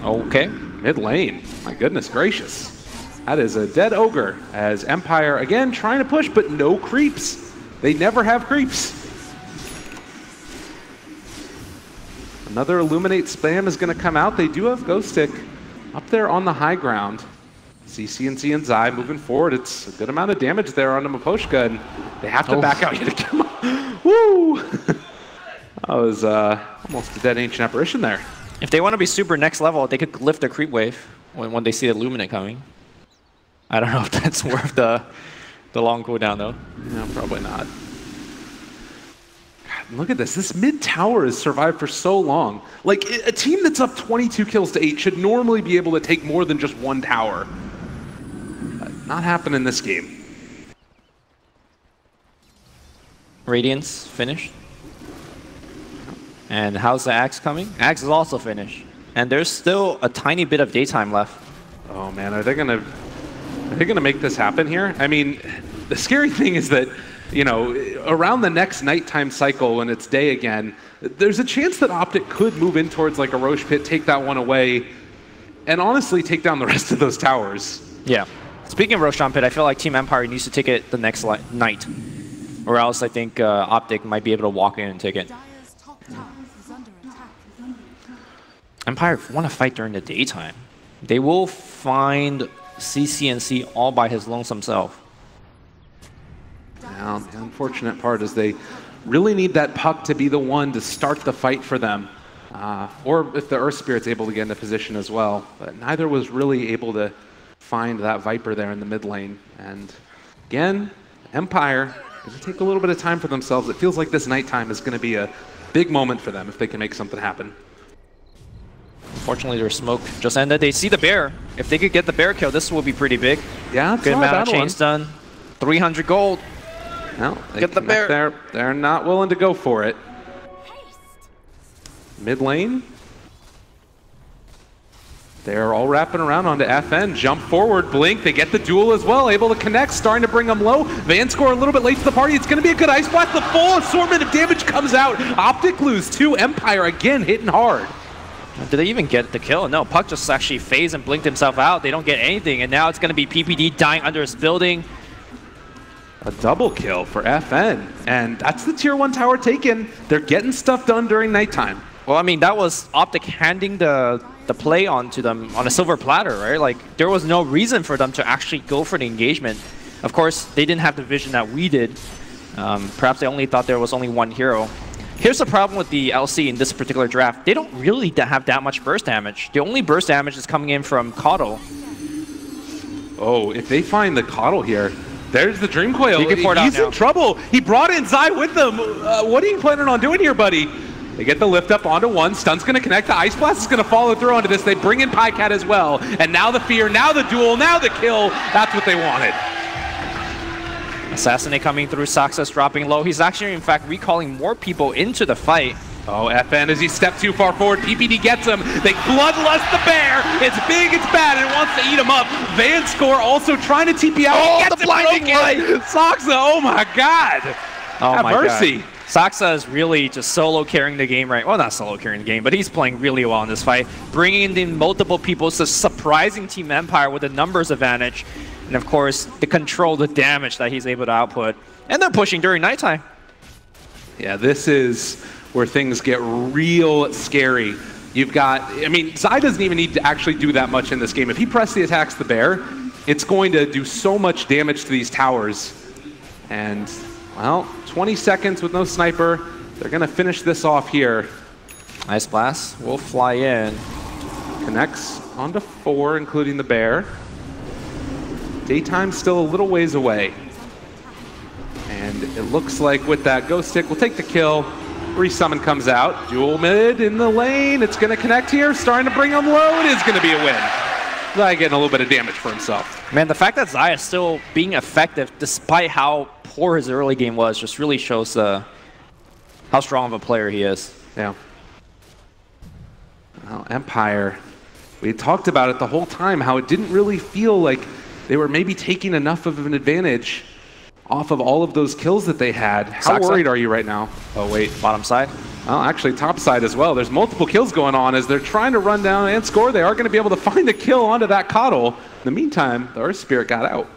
Okay. Mid lane. My goodness gracious. That is a dead Ogre, as Empire, again, trying to push, but no creeps. They never have creeps. Another Illuminate spam is going to come out. They do have GhostTic up there on the high ground. CCNC and Zai moving forward. It's a good amount of damage there on the Miposhka, and they have to back out yet again. Woo! That was almost a dead Ancient Apparition there. If they want to be super next level, they could lift the creep wave when they see the Illuminate coming. I don't know if that's worth the long cooldown, though. No, probably not. God, look at this. This mid tower has survived for so long. Like, a team that's up 22 kills to 8 should normally be able to take more than just 1 tower. Not happening in this game. Radiance finished. And how's the Axe coming? Axe is also finished. And there's still a tiny bit of daytime left. Oh man, are they gonna make this happen here? I mean, the scary thing is that, you know, around the next nighttime cycle when it's day again, there's a chance that OpTic could move in towards like a Roche pit, take that one away, and honestly take down the rest of those towers. Yeah. Speaking of Roshan Pit, I feel like Team Empire needs to take it the next night. Or else I think OpTic might be able to walk in and take it. Empire want to fight during the daytime. They will find CCNC all by his lonesome self. Now, the unfortunate part is they really need that puck to be the one to start the fight for them. Or if the Earth Spirit's able to get into position as well. But neither was really able to find that Viper there in the mid lane. And again, Empire going to take a little bit of time for themselves. It feels like this nighttime is going to be a big moment for them if they can make something happen. Unfortunately, their smoke just ended. They see the bear. If they could get the bear kill, this will be pretty big. Yeah, good amount of chains done. 300 gold. No, they get the bear. There. They're not willing to go for it. Mid lane. They're all wrapping around onto FN. Jump forward, blink. They get the duel as well. Able to connect, starting to bring them low. Vanscore a little bit late to the party. It's going to be a good Ice Blast. The full assortment of damage comes out. OpTic lose 2. Empire again hitting hard. Did they even get the kill? No, Puck just actually phased and blinked himself out. They don't get anything, and now it's going to be PPD dying under his building. A double kill for FN, and that's the tier 1 tower taken. They're getting stuff done during nighttime. Well, I mean, that was OpTic handing the play onto them on a silver platter, right? Like, there was no reason for them to actually go for the engagement. Of course, they didn't have the vision that we did. Perhaps they only thought there was only one hero. Here's the problem with the LC in this particular draft. They don't really have that much burst damage. The only burst damage is coming in from Coddle. Oh, if they find the Coddle here, there's the Dream Coil. He's in trouble. He brought in Zai with them. What are you planning on doing here, buddy? They get the lift up onto one. Stun's going to connect. The Ice Blast is going to follow through onto this. They bring in Pycat as well. And now the fear, now the duel, now the kill. That's what they wanted. Assassinate coming through, Saxa's dropping low. He's actually, in fact, recalling more people into the fight. Oh, FN, as he stepped too far forward, PPD gets him. They bloodlust the bear. It's big, it's bad, and it wants to eat him up. Vanscore also trying to TP out. Oh, the blinding light! Saxa, oh my god. Oh Have my mercy. God. Saxa is really just solo carrying the game right. Well, not solo carrying the game, but he's playing really well in this fight. Bringing in multiple people, so surprising Team Empire with a numbers advantage. And of course, the control, the damage that he's able to output. And they're pushing during nighttime. Yeah, this is where things get real scary. You've got, I mean, Zai doesn't even need to actually do that much in this game. If he press the attacks the bear, it's going to do so much damage to these towers. And, well, 20 seconds with no sniper. They're going to finish this off here. Ice Blast will fly in. Connects onto 4, including the bear. Daytime's still a little ways away. And it looks like with that Ghost Stick, we'll take the kill. Resummon comes out. Dual mid in the lane. It's going to connect here. Starting to bring him low. It is going to be a win. Zai getting a little bit of damage for himself. Man, the fact that Zai is still being effective despite how poor his early game was just really shows how strong of a player he is. Yeah. Well, Empire, we talked about it the whole time, how it didn't really feel like they were maybe taking enough of an advantage off of all of those kills that they had. How worried are you right now? Oh, wait, bottom side? Well, actually, top side as well. There's multiple kills going on as they're trying to run down and score. They are going to be able to find a kill onto that Coddle. In the meantime, the Earth Spirit got out.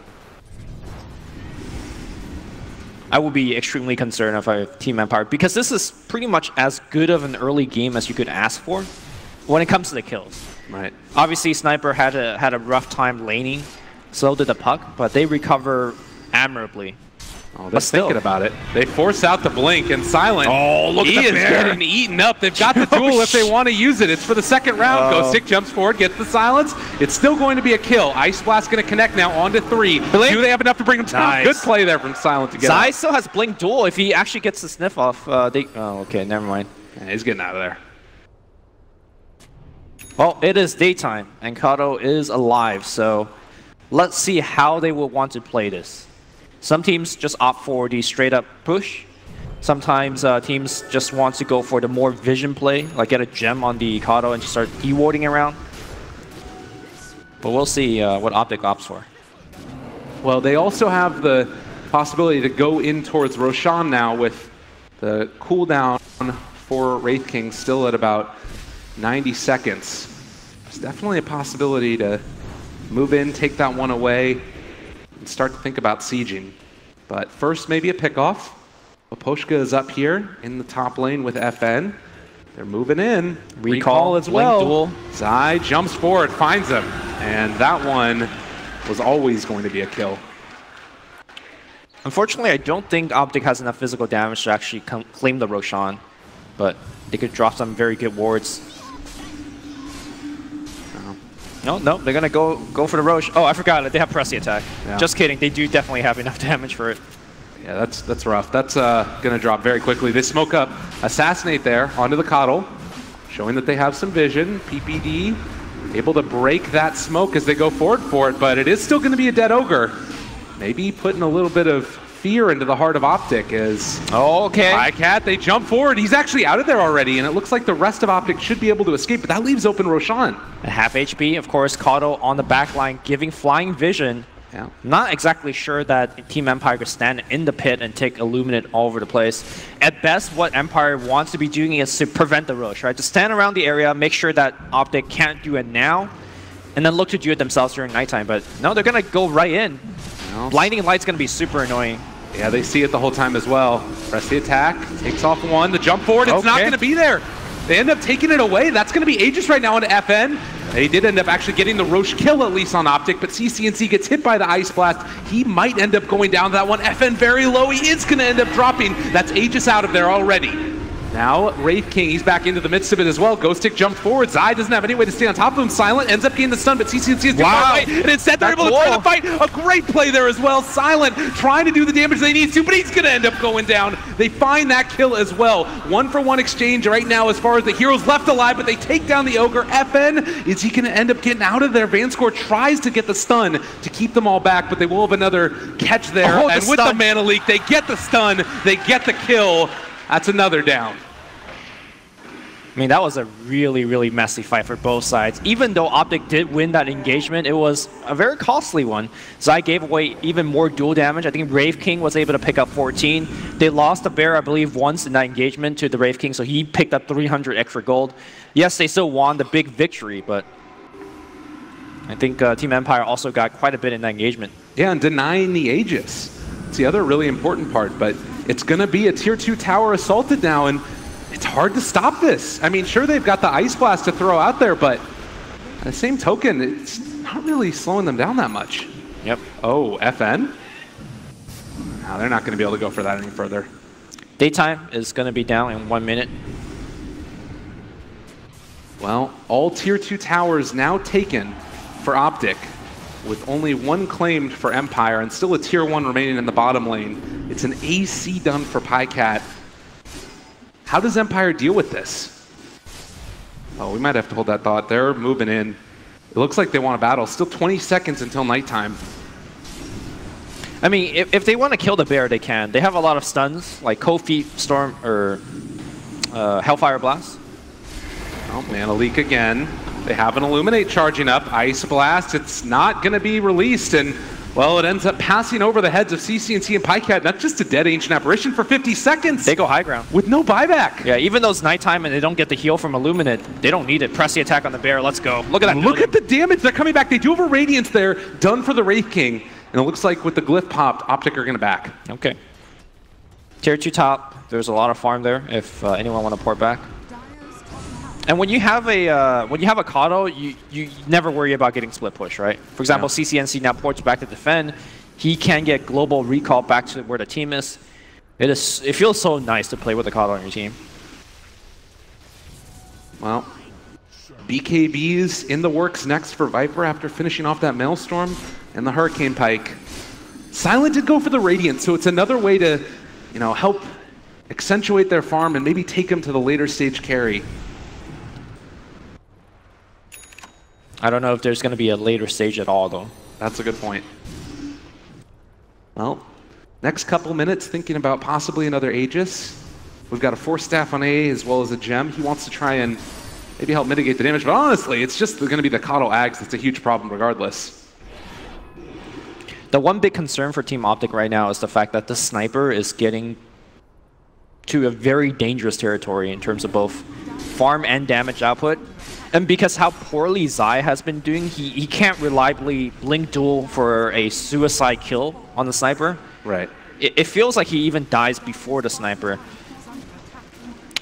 I would be extremely concerned if I have Team Empire, because this is pretty much as good of an early game as you could ask for when it comes to the kills. Right. Obviously, Sniper had a rough time laning. So did the Puck, but they recover admirably. Oh, they're thinking about it. They force out the blink, and Silent, he is getting eaten up. They've got the duel if they want to use it. It's for the second round. Ghost Stick jumps forward, gets the silence. It's still going to be a kill. Ice Blast going to connect now onto 3. Blink. Do they have enough to bring him down? Nice. Good play there from Silent to get Zai still has Blink Duel. If he actually gets the sniff off, oh, okay, never mind. Yeah, he's getting out of there. Well, it is daytime, and Kato is alive, so let's see how they will want to play this. Some teams just opt for the straight-up push. Sometimes teams just want to go for the more vision play, like get a gem on the Kato and just start de-warding around. But we'll see what OpTic opts for. Well, they also have the possibility to go in towards Roshan now with the cooldown for Wraith King still at about 90 seconds. There's definitely a possibility to move in, take that one away, and start to think about sieging. But first, maybe a pickoff. Oposhka is up here in the top lane with FN. They're moving in. Recall as well. Duel. Zai jumps forward, finds him. And that one was always going to be a kill. Unfortunately, I don't think OpTic has enough physical damage to actually claim the Roshan. But they could drop some very good wards. No, they're going to go for the Roche. Oh, I forgot it. They have Pressy attack. Yeah. Just kidding. They do definitely have enough damage for it. Yeah, that's rough. That's going to drop very quickly. They smoke up Assassinate there onto the Coddle, showing that they have some vision. PPD able to break that smoke as they go forward for it, but it is still going to be a dead Ogre. Maybe putting a little bit of fear into the heart of OpTic as... Oh, okay. Cat, they jump forward. He's actually out of there already, and it looks like the rest of OpTic should be able to escape, but that leaves open Roshan. At half HP, of course, Kato on the back line, giving flying vision. Yeah. Not exactly sure that Team Empire could stand in the pit and take Illuminate all over the place. At best, what Empire wants to be doing is to prevent the Roche, right? To stand around the area, make sure that OpTic can't do it now, and then look to do it themselves during nighttime. But no, they're going to go right in. No. Blinding Light's going to be super annoying. Yeah, they see it the whole time as well. Press the attack, takes off one, the jump forward, it's not going to be there. They end up taking it away. That's going to be Aegis right now into FN. They did end up actually getting the Roche kill at least on OpTic, but CCNC gets hit by the Ice Blast. He might end up going down to that one. FN very low. He is going to end up dropping. That's Aegis out of there already. Now, Wraith King, he's back into the midst of it as well. GhostTic jumped forward. Zai doesn't have any way to stay on top of him. Silent ends up getting the stun, but CCNC is doing away. And instead, they're able to try the fight. A great play there as well. Silent trying to do the damage they need to, but he's going to end up going down. They find that kill as well. 1-for-1 exchange right now as far as the heroes left alive, but they take down the Ogre. FN, is he going to end up getting out of there? Vanscore tries to get the stun to keep them all back, but they will have another catch there. And with the mana leak, they get the stun. They get the kill. That's another down. I mean, that was a really, really messy fight for both sides. Even though OpTic did win that engagement, it was a very costly one. Zai gave away even more dual damage. I think Wraith King was able to pick up 14. They lost the bear, I believe, once in that engagement to the Wraith King, so he picked up 300 extra gold. Yes, they still won the big victory, but I think Team Empire also got quite a bit in that engagement. Yeah, and denying the Aegis. It's the other really important part, but it's going to be a Tier 2 tower assaulted now, and it's hard to stop this. I mean, sure, they've got the Ice Blast to throw out there, but at the same token, it's not really slowing them down that much. Yep. Oh, FN? No, they're not going to be able to go for that any further. Daytime is going to be down in 1 minute. Well, all Tier 2 towers now taken for OpTic, with only one claimed for Empire and still a Tier 1 remaining in the bottom lane. It's an AC done for PyCat. How does Empire deal with this? Oh, we might have to hold that thought. They're moving in. It looks like they want a battle. Still 20 seconds until nighttime. I mean, if they want to kill the bear, they can. They have a lot of stuns, like Cold Feet, Storm, or Hellfire Blast. Oh, Mana Leak again. They have an Illuminate charging up. Ice Blast, it's not going to be released, and well, it ends up passing over the heads of CCNC and PyCat. Not just a dead Ancient Apparition for 50 seconds. They go high ground. With no buyback. Yeah, even though it's nighttime and they don't get the heal from Illuminate, they don't need it. Press the attack on the bear. Let's go. Look at that. Look at the damage. They're coming back. They do have a Radiance there, done for the Wraith King. And it looks like with the glyph popped, OpTic are going to back. Okay. Tier 2 top. There's a lot of farm there if anyone want to port back. And when you have a Kato, you never worry about getting split push, right? For example, yeah. CCNC now ports back to defend. He can get global recall back to where the team is. It feels so nice to play with a Kato on your team. Well, BKB's in the works next for Viper after finishing off that Maelstrom and the Hurricane Pike. Silent did go for the Radiant, so it's another way to, help accentuate their farm and maybe take them to the later stage carry. I don't know if there's going to be a later stage at all, though. That's a good point. Well, Next couple minutes, thinking about possibly another Aegis. We've got a Force Staff on A as well as a Gem. He wants to try and maybe help mitigate the damage, but honestly, it's just going to be the Kato Ags that's a huge problem regardless. The one big concern for Team OpTic right now is the fact that the sniper is getting to a very dangerous territory in terms of both farm and damage output. And because how poorly Zai has been doing, he can't reliably blink duel for a suicide kill on the sniper. Right. It feels like he even dies before the sniper.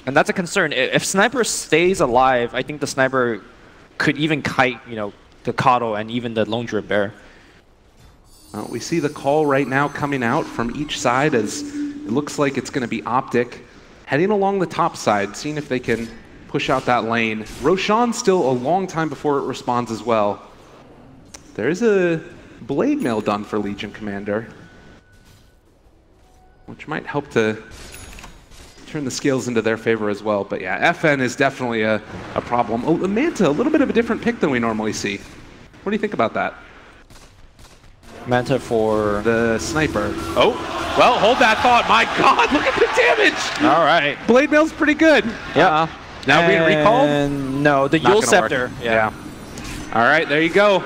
And that's a concern. If sniper stays alive, I think the sniper could even kite, the Kato and even the Lone Druid Bear. Well, we see the call right now coming out from each side as it looks like it's going to be OpTic heading along the top side, seeing if they can push out that lane. Roshan still a long time before it responds as well. There's a Blade Mail done for Legion Commander, which might help to turn the scales into their favor as well. But yeah, FN is definitely a problem. Oh, Manta, a little bit of a different pick than we normally see. What do you think about that? Manta for the sniper. Oh, well, hold that thought. My God, look at the damage. All right. Blade Mail's pretty good. Yeah. Now being recalled? No, the Yule Scepter. Yeah. All right, there you go.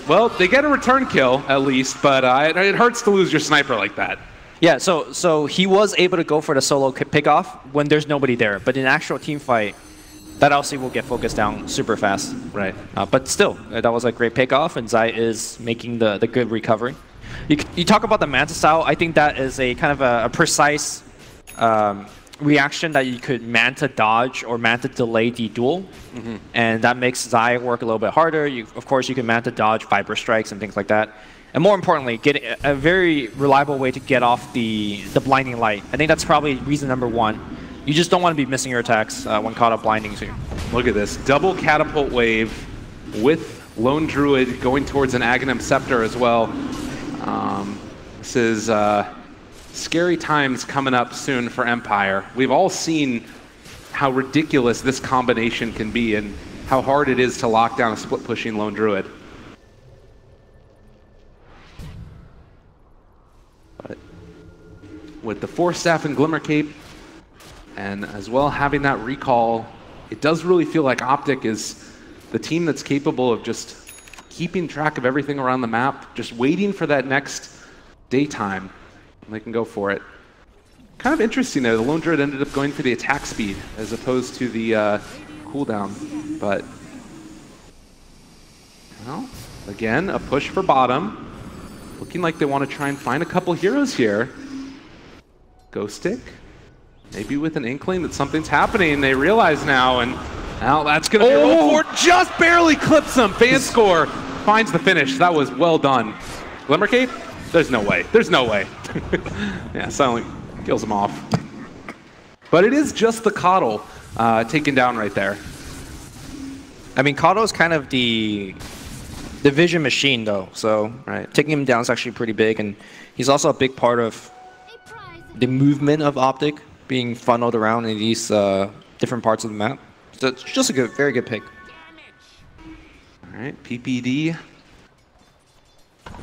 Well, they get a return kill at least, but it hurts to lose your sniper like that. Yeah, so he was able to go for the solo pickoff when there's nobody there, but in actual team fight, that LC will get focused down super fast. Right. But still, that was a great pickoff, and Zai is making the good recovery. You talk about the Manta style, I think that is a kind of a precise reaction that you could Manta dodge or Manta delay the duel, and that makes Zai work a little bit harder. Of course, you can Manta dodge Viper Strikes and things like that. And more importantly, get a very reliable way to get off the blinding light. I think that's probably reason number one. You just don't want to be missing your attacks when caught up blinding you. Look at this. Double catapult wave with Lone Druid going towards an Aghanim Scepter as well. This is scary times coming up soon for Empire. We've all seen how ridiculous this combination can be and how hard it is to lock down a split-pushing Lone Druid. But with the Force Staff and Glimmer Cape, and as well having that recall, it does really feel like OpTic is the team that's capable of just keeping track of everything around the map, just waiting for that next daytime, and they can go for it. Kind of interesting there, the Lone Druid ended up going for the attack speed as opposed to the cooldown, but well, again, a push for bottom. Looking like they want to try and find a couple heroes here. Ghostic. Maybe with an inkling that something's happening, they realize now, and now that's going to be rolled for. Just barely clips him. Fan score finds the finish. That was well done. Glimmer Cape? There's no way. There's no way. Yeah, silently kills him off. But it is just the Coddle taken down right there. I mean, Kato is kind of the vision machine, though. So taking him down is actually pretty big, and he's also a big part of the movement of OpTic being funneled around in these different parts of the map. So it's just a very good pick. All right, PPD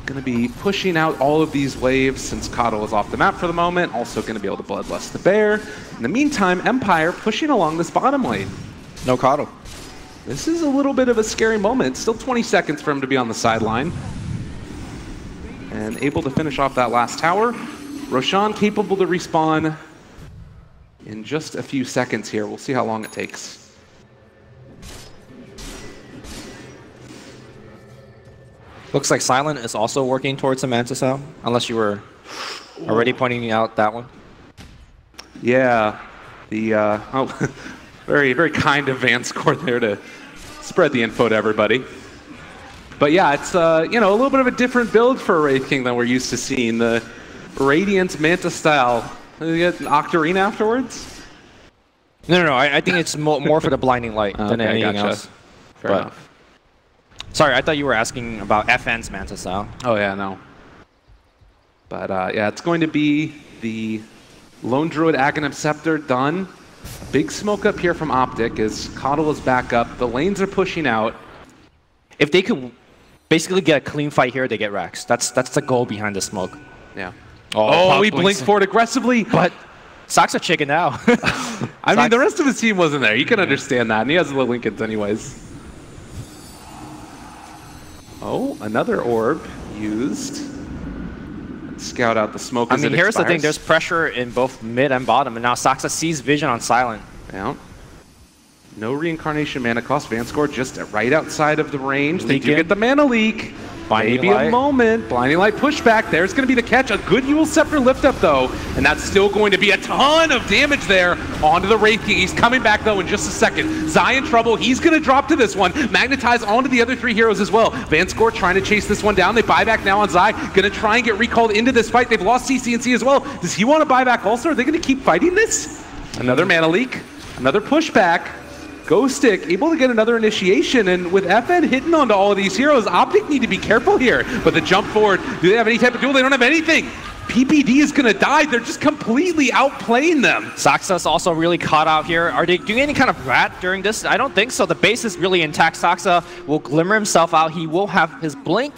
going to be pushing out all of these waves since Kato is off the map for the moment. Also going to be able to Bloodlust the Bear. In the meantime, Empire pushing along this bottom lane. No Kato. This is a little bit of a scary moment. Still 20 seconds for him to be on the sideline. And able to finish off that last tower. Roshan capable to respawn in just a few seconds here. We'll see how long it takes. Looks like Silent is also working towards the Manta Cell, unless you were already pointing out that one. Yeah, the very kind of Vanscore there to spread the info to everybody. But yeah, it's a little bit of a different build for Wraith King than we're used to seeing. The Radiant Manta style. You get an Octarine afterwards? No. I think it's more for the blinding light than anything else. Fair enough. Sorry, I thought you were asking about FN's Manta style. Oh yeah, no. But yeah, it's going to be the Lone Druid Aghanim Scepter done. Big smoke up here from OpTic as Coddle is back up. The lanes are pushing out. If they could basically get a clean fight here, they get Rax. That's the goal behind the smoke. Yeah. Oh, he blinked forward aggressively. But Saksa chicken now. I mean, the rest of his team wasn't there. You can understand that. And he has the Lincolns anyways. Oh, another orb used. Let's scout out the smoke as it here's the thing. expires. There's pressure in both mid and bottom. And now Saksa sees vision on Silent. Yeah. No reincarnation mana cost. Vanscore just right outside of the range. They do get the mana leak. Maybe a moment. Blinding Light pushback. There's going to be the catch. A good Yule Scepter lift up, though. And that's still going to be a ton of damage there onto the Wraith King. He's coming back, though, in just a second. Zai in trouble. He's going to drop to this one. Magnetize onto the other 3 heroes as well. Vanscore trying to chase this one down. They buy back now on Zai. Going to try and get recalled into this fight. They've lost CCNC as well. Does he want to buy back also? Are they going to keep fighting this? Another mana leak. Another pushback. Ghostic able to get another initiation, and with FN hitting onto all of these heroes, OpTic need to be careful here. But the jump forward, do they have any type of duel? They don't have anything. PPD is going to die. They're just completely outplaying them. Saksa's also really caught out here. Are they doing any kind of rat during this? I don't think so. The base is really intact. Saksa will glimmer himself out. He will have his blink,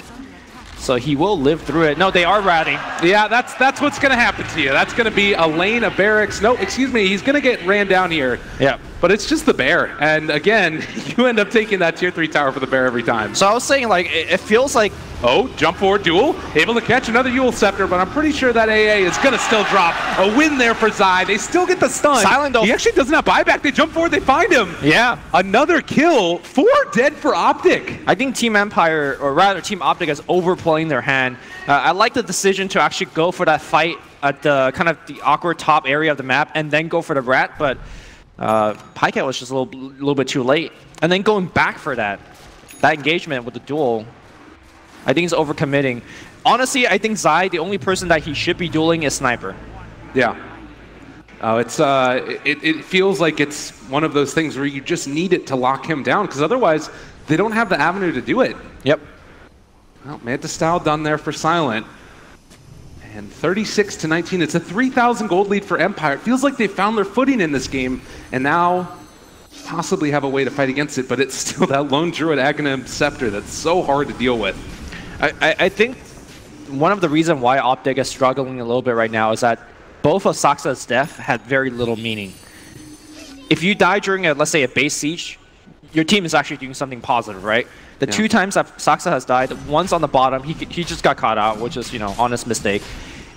so he will live through it. No, they are ratting. Yeah, that's what's going to happen to you. That's going to be a lane of barracks. No, excuse me. He's going to get ran down here. Yeah. But it's just the bear. And again, you end up taking that tier 3 tower for the bear every time. So I was saying, like, it feels like... Oh, jump forward duel. Able to catch another Yule Scepter, but I'm pretty sure that AA is going to still drop. A win there for Zai. They still get the stun. Silent, though. He actually doesn't have buyback. They jump forward. They find him. Yeah. Another kill. 4 dead for OpTic. I think Team Empire, or rather Team OpTic, is overplaying their hand. I like the decision to actually go for that fight at the kind of the awkward top area of the map and then go for the rat, but Pycat was just a little bit too late. And then going back for that engagement with the duel, I think he's overcommitting. Honestly, I think Zai, the only person that he should be dueling is Sniper. Yeah. It feels like it's one of those things where you just need it to lock him down, because otherwise they don't have the avenue to do it. Yep. Well, Manta Style done there for Silent. And 36 to 19, it's a 3,000 gold lead for Empire. It feels like they found their footing in this game, and now possibly have a way to fight against it, but it's still that lone Druid Aghanim Scepter that's so hard to deal with. I think one of the reasons why OpTic is struggling a little bit right now is that both of Saksa's death had very little meaning. If you die during, let's say, a base siege, your team is actually doing something positive, right? The 2 times that Saksa has died, once on the bottom, he just got caught out, which is, honest mistake.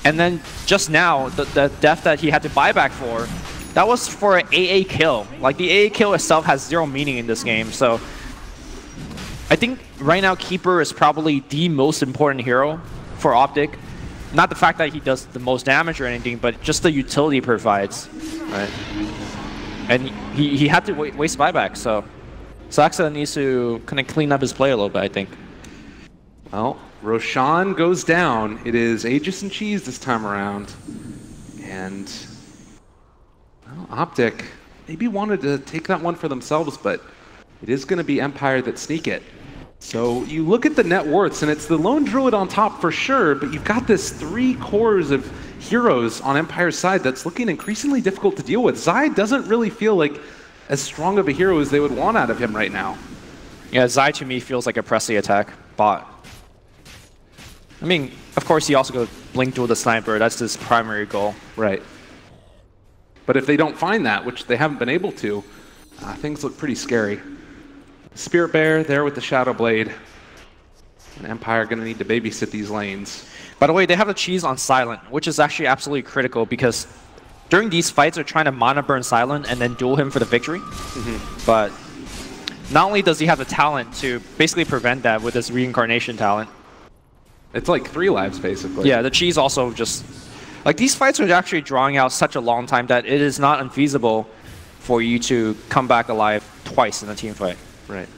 And then just now, the death that he had to buy back for, that was for an AA kill. Like, the AA kill itself has 0 meaning in this game, so I think right now Keeper is probably the most important hero for OpTic. Not the fact that he does the most damage or anything, but just the utility he provides. Right. And he had to waste buyback, so Saksa needs to kind of clean up his play a little bit, I think. Well, Roshan goes down. It is Aegis and Cheese this time around. And well, OpTic maybe wanted to take that one for themselves, but it is going to be Empire that sneak it. So you look at the net worths, and it's the lone Druid on top for sure, but you've got this 3 cores of heroes on Empire's side that's looking increasingly difficult to deal with. Zai doesn't really feel like as strong of a hero as they would want out of him right now. Yeah, Zai to me feels like a Pressy attack bot. I mean, of course he also goes Blink Duel the Sniper, that's his primary goal. Right. But if they don't find that, which they haven't been able to, things look pretty scary. Spirit Bear there with the Shadow Blade. And Empire going to need to babysit these lanes. By the way, they have the cheese on Silent, which is actually absolutely critical because during these fights, they're trying to mana burn Silent and then duel him for the victory. But not only does he have the talent to basically prevent that with his reincarnation talent. It's like 3 lives, basically. Yeah, the cheese also just... Like, these fights are actually drawing out such a long time that it is not unfeasible for you to come back alive twice in a team fight. Right.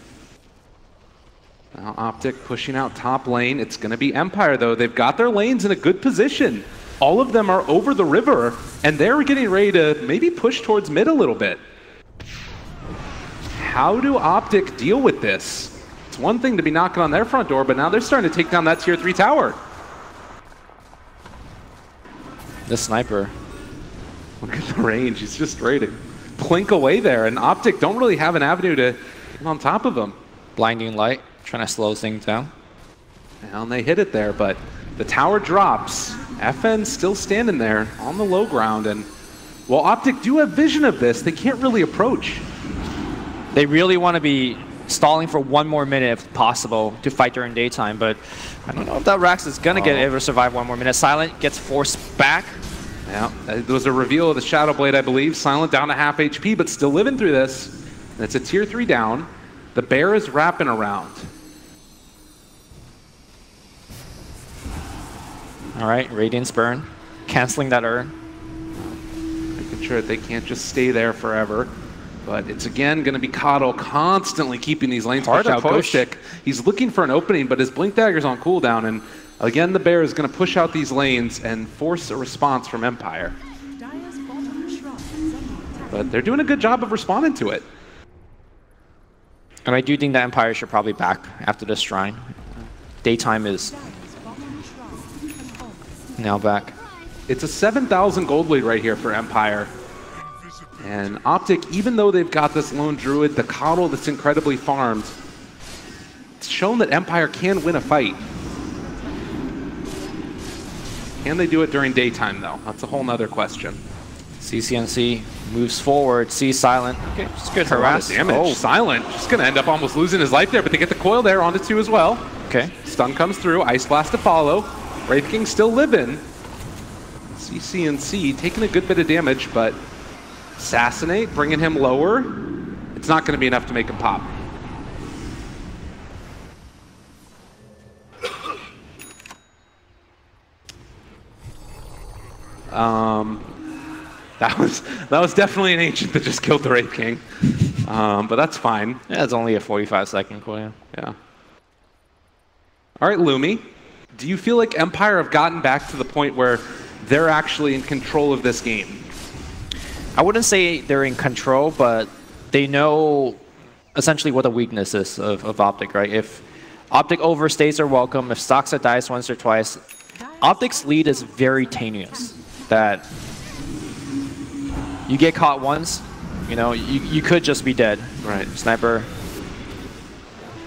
Now OpTic pushing out top lane. It's going to be Empire, though. They've got their lanes in a good position. All of them are over the river, and they're getting ready to maybe push towards mid a little bit. How do OpTic deal with this? It's one thing to be knocking on their front door, but now they're starting to take down that tier 3 tower. The Sniper. Look at the range. He's just ready to plink away there, and OpTic don't really have an avenue to get on top of him. Blinding Light, trying to slow things down. And they hit it there, but the tower drops. FN still standing there on the low ground, and while OpTic do have vision of this, they can't really approach. They really want to be stalling for 1 more minute if possible to fight during daytime, but I don't know if that Rax is going to get able to survive 1 more minute. Silent gets forced back. Yeah, it was a reveal of the Shadow Blade, I believe. Silent down to half HP, but still living through this. And it's a tier 3 down. The bear is wrapping around. All right, Radiance Burn, canceling that Urn. Making sure that they can't just stay there forever. But it's again going to be Coddle constantly keeping these lanes pushed out. Ghostic, he's looking for an opening, but his Blink Dagger's on cooldown. And again, the bear is going to push out these lanes and force a response from Empire. But they're doing a good job of responding to it. And I do think that Empire should probably back after this Shrine. Daytime is now back. It's a 7,000 gold lead right here for Empire. And OpTic, even though they've got this lone druid, the Coddle that's incredibly farmed, it's shown that Empire can win a fight. Can they do it during daytime, though? That's a whole nother question. CCNC moves forward, sees Silent. Okay, just good harass. Damage. Oh. Silent just going to end up almost losing his life there, but they get the coil there onto 2 as well. Okay. Stun comes through, Ice Blast to follow. Wraith King still living. CCNC taking a good bit of damage, but Assassinate, bringing him lower. It's not going to be enough to make him pop. That was definitely an Ancient that just killed the Wraith King. But that's fine. Yeah, it's only a 45-second cooldown. Yeah. All right, Lumi. Do you feel like Empire have gotten back to the point where they're actually in control of this game? I wouldn't say they're in control, but they know essentially what the weakness is of OpTic, right? If OpTic overstays their welcome, if Stoxa dies once or twice, OpTic's lead is very tenuous. That you get caught once, you know, you could just be dead. Right. Sniper.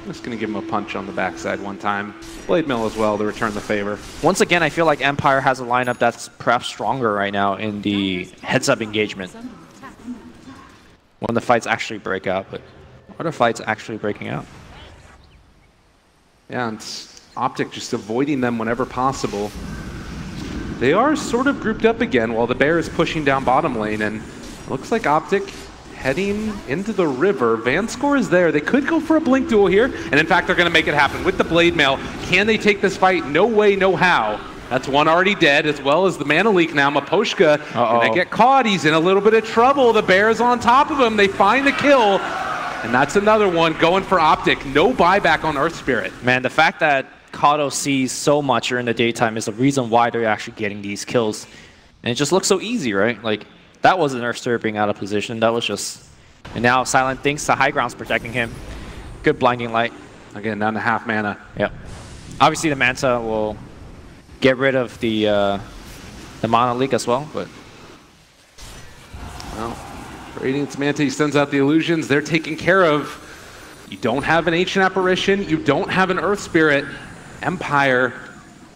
Just going to give him a punch on the backside one time. Blade Mill as well to return the favor. Once again, I feel like Empire has a lineup that's perhaps stronger right now in the heads-up engagement. When the fights actually break out, but are the fights actually breaking out? Yeah, and it's OpTic just avoiding them whenever possible. They are sort of grouped up again while the bear is pushing down bottom lane, and it looks like OpTic heading into the river. Vanscore is there. They could go for a blink duel here, and in fact, they're going to make it happen with the Blade Mail. Can they take this fight? No way, no how. That's one already dead, as well as the Mana Leak now. Maposhka, and they get caught. He's in a little bit of trouble. The bear's on top of him. They find the kill, and that's another one going for OpTic. No buyback on Earth Spirit. Man, the fact that Kato sees so much during the daytime is the reason why they're actually getting these kills. And it just looks so easy, right? Like, that wasn't Earth Spirit being out of position. That was just... And now Silent thinks the high ground's protecting him. Good blinding light. Again, down to half mana. Yep. Obviously, the Manta will get rid of the Mana Leak as well, but... Well, Radiance Manta, he sends out the illusions. They're taken care of. You don't have an Ancient Apparition. You don't have an Earth Spirit. Empire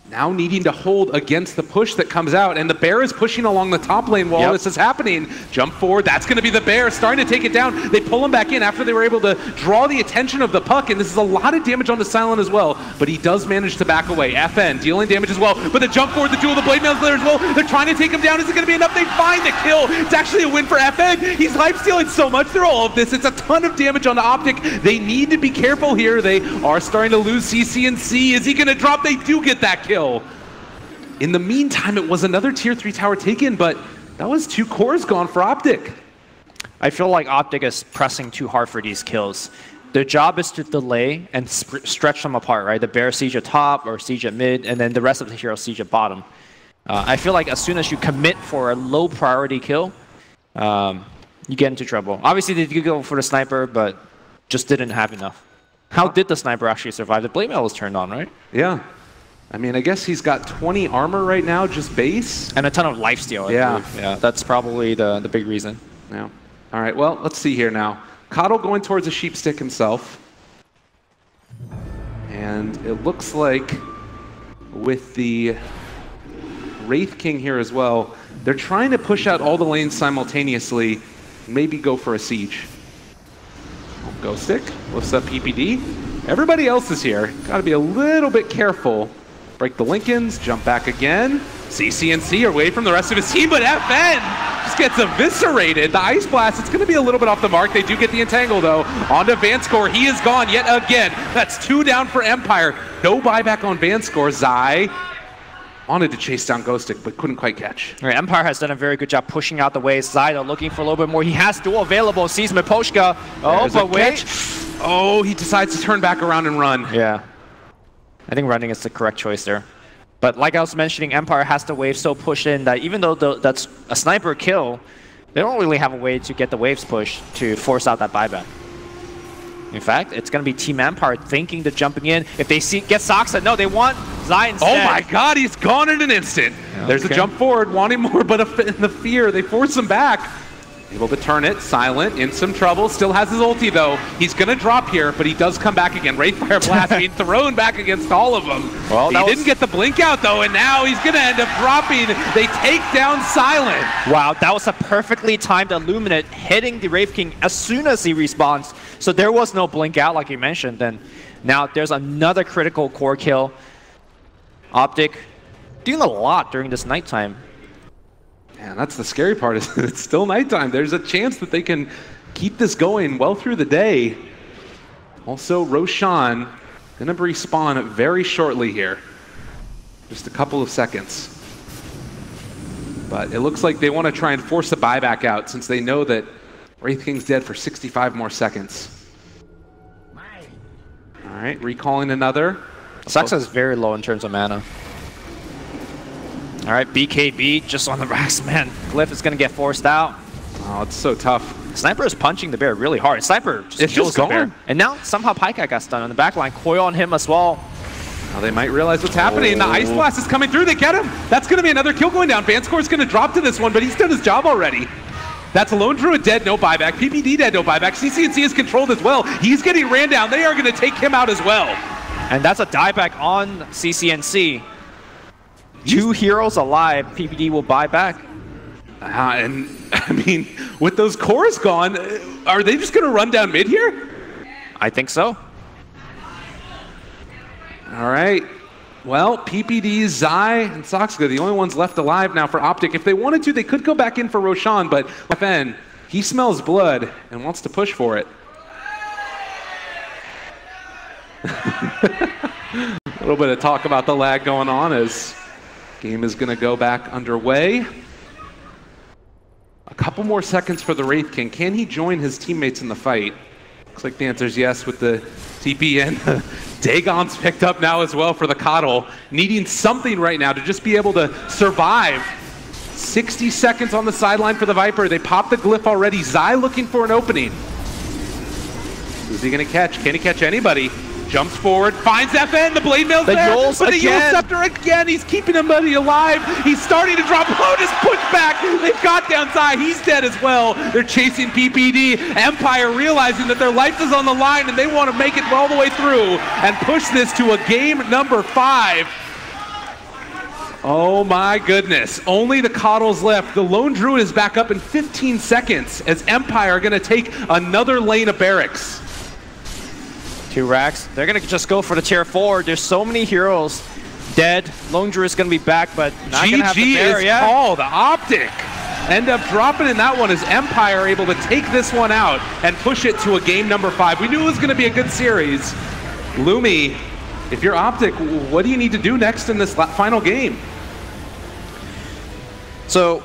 now needing to hold against the push that comes out, and the bear is pushing along the top lane while this is happening. Jump forward, that's going to be the bear starting to take it down. They pull him back in after they were able to draw the attention of the puck, and this is a lot of damage onto Silent as well, but he does manage to back away. FN dealing damage as well, but the jump forward, the duel, the Blade Mail's there as well. They're trying to take him down. Is it going to be enough? They find the kill. It's actually a win for FN. He's life stealing so much through all of this. It's a ton of damage onto OpTic. They need to be careful here. They are starting to lose CCNC. Is he going to drop? They do get that kill. In the meantime, it was another tier 3 tower taken, but that was 2 cores gone for OpTic. I feel like OpTic is pressing too hard for these kills. Their job is to delay and stretch them apart, right? The bear siege at top or siege at mid, and then the rest of the heroes siege at bottom. I feel like as soon as you commit for a low priority kill, you get into trouble. Obviously, they did go for the sniper, but just didn't have enough. How did the sniper actually survive? The Blade Mail was turned on, right? Yeah. I mean, I guess he's got 20 armor right now, just base. And a ton of lifesteal, I believe. Yeah, that's probably the big reason. Yeah. All right, well, let's see here now. Coddle going towards a sheep stick himself. And it looks like with the Wraith King here as well. They're trying to push out all the lanes simultaneously, maybe go for a siege. Ghostic lifts up PPD. Everybody else is here. Got to be a little bit careful. Break the Lincolns, jump back again. CCNC away from the rest of his team, but FN just gets eviscerated. The Ice Blast, it's going to be a little bit off the mark. They do get the Entangle, though. Onto Vanscore. He is gone yet again. That's 2 down for Empire. No buyback on Vanscore. Zai wanted to chase down Ghostic, but couldn't quite catch. All right, Empire has done a very good job pushing out the waves. Zai, though, looking for a little bit more. He has duel available. Sees Miposhka. Oh, but wait. Oh, he decides to turn back around and run. Yeah. I think running is the correct choice there. But like I was mentioning, Empire has the wave so pushed in that even though that's a sniper kill, they don't really have a way to get the waves pushed to force out that buyback. In fact, it's going to be Team Empire thinking to jumping in. If they get Soxa, no, they want Zai instead. Oh my god, he's gone in an instant. Yeah, there's a jump forward, wanting more, but in the fear, they force him back. Able to turn it, Silent, in some trouble, still has his ulti though. He's gonna drop here, but he does come back again. Wraithfire Blast being thrown back against all of them. Well, he didn't get the blink out though, and now he's gonna end up dropping. They take down Silent. Wow, that was a perfectly timed Illuminate hitting the Wraith King as soon as he respawns. So there was no blink out like you mentioned. Then now there's another critical core kill. OpTic doing a lot during this nighttime. Man, that's the scary part, is it's still nighttime. There's a chance that they can keep this going well through the day. Also, Roshan gonna respawn very shortly here. Just a couple of seconds. But it looks like they want to try and force the buyback out since they know that Wraith King's dead for 65 more seconds. All right, recalling another. Soxa is very low in terms of mana. All right, BKB just on the racks, man. Glyph is going to get forced out. Oh, it's so tough. Sniper is punching the bear really hard. Sniper just kills the bear. And now somehow Pika got stunned on the back line. Coil on him as well. Now they might realize what's happening. The Ice Blast is coming through. They get him. That's going to be another kill going down. Vanscore's going to drop to this one, but he's done his job already. That's a Lone Druid dead, no buyback. PPD dead, no buyback. CCNC is controlled as well. He's getting ran down. They are going to take him out as well. And that's a dieback on CCNC. 2 heroes alive, PPD will buy back. And I mean, with those cores gone, are they just going to run down mid here? I think so. All right. Well, PPD, Zai, and Soxka, the only ones left alive now for OpTic. If they wanted to, they could go back in for Roshan, but FN, he smells blood and wants to push for it. A little bit of talk about the lag going on as game is going to go back underway. A couple more seconds for the Wraith King. Can he join his teammates in the fight? Looks like the answer is yes with the TP, and Dagon's picked up now as well for the Coddle. Needing something right now to just be able to survive. 60 seconds on the sideline for the Viper. They popped the glyph already. Zai looking for an opening. Who's he going to catch? Can he catch anybody? Jumps forward, finds FN, the blade mail's there, but the Yule Scepter again, he's keeping him alive. He's starting to drop Lotus, push back. They've got down Zai, he's dead as well. They're chasing PPD. Empire realizing that their life is on the line and they want to make it all the way through and push this to a game number 5. Oh my goodness, only the Coddles left. The Lone Druid is back up in 15 seconds as Empire are going to take another lane of barracks. 2 racks. They're going to just go for the tier 4. There's so many heroes dead. Lone Druid is going to be back, but not going to have the bear. GG is called. OpTic end up dropping in that one as Empire able to take this one out and push it to a game number 5. We knew it was going to be a good series. Lumi, if you're OpTic, what do you need to do next in this final game? So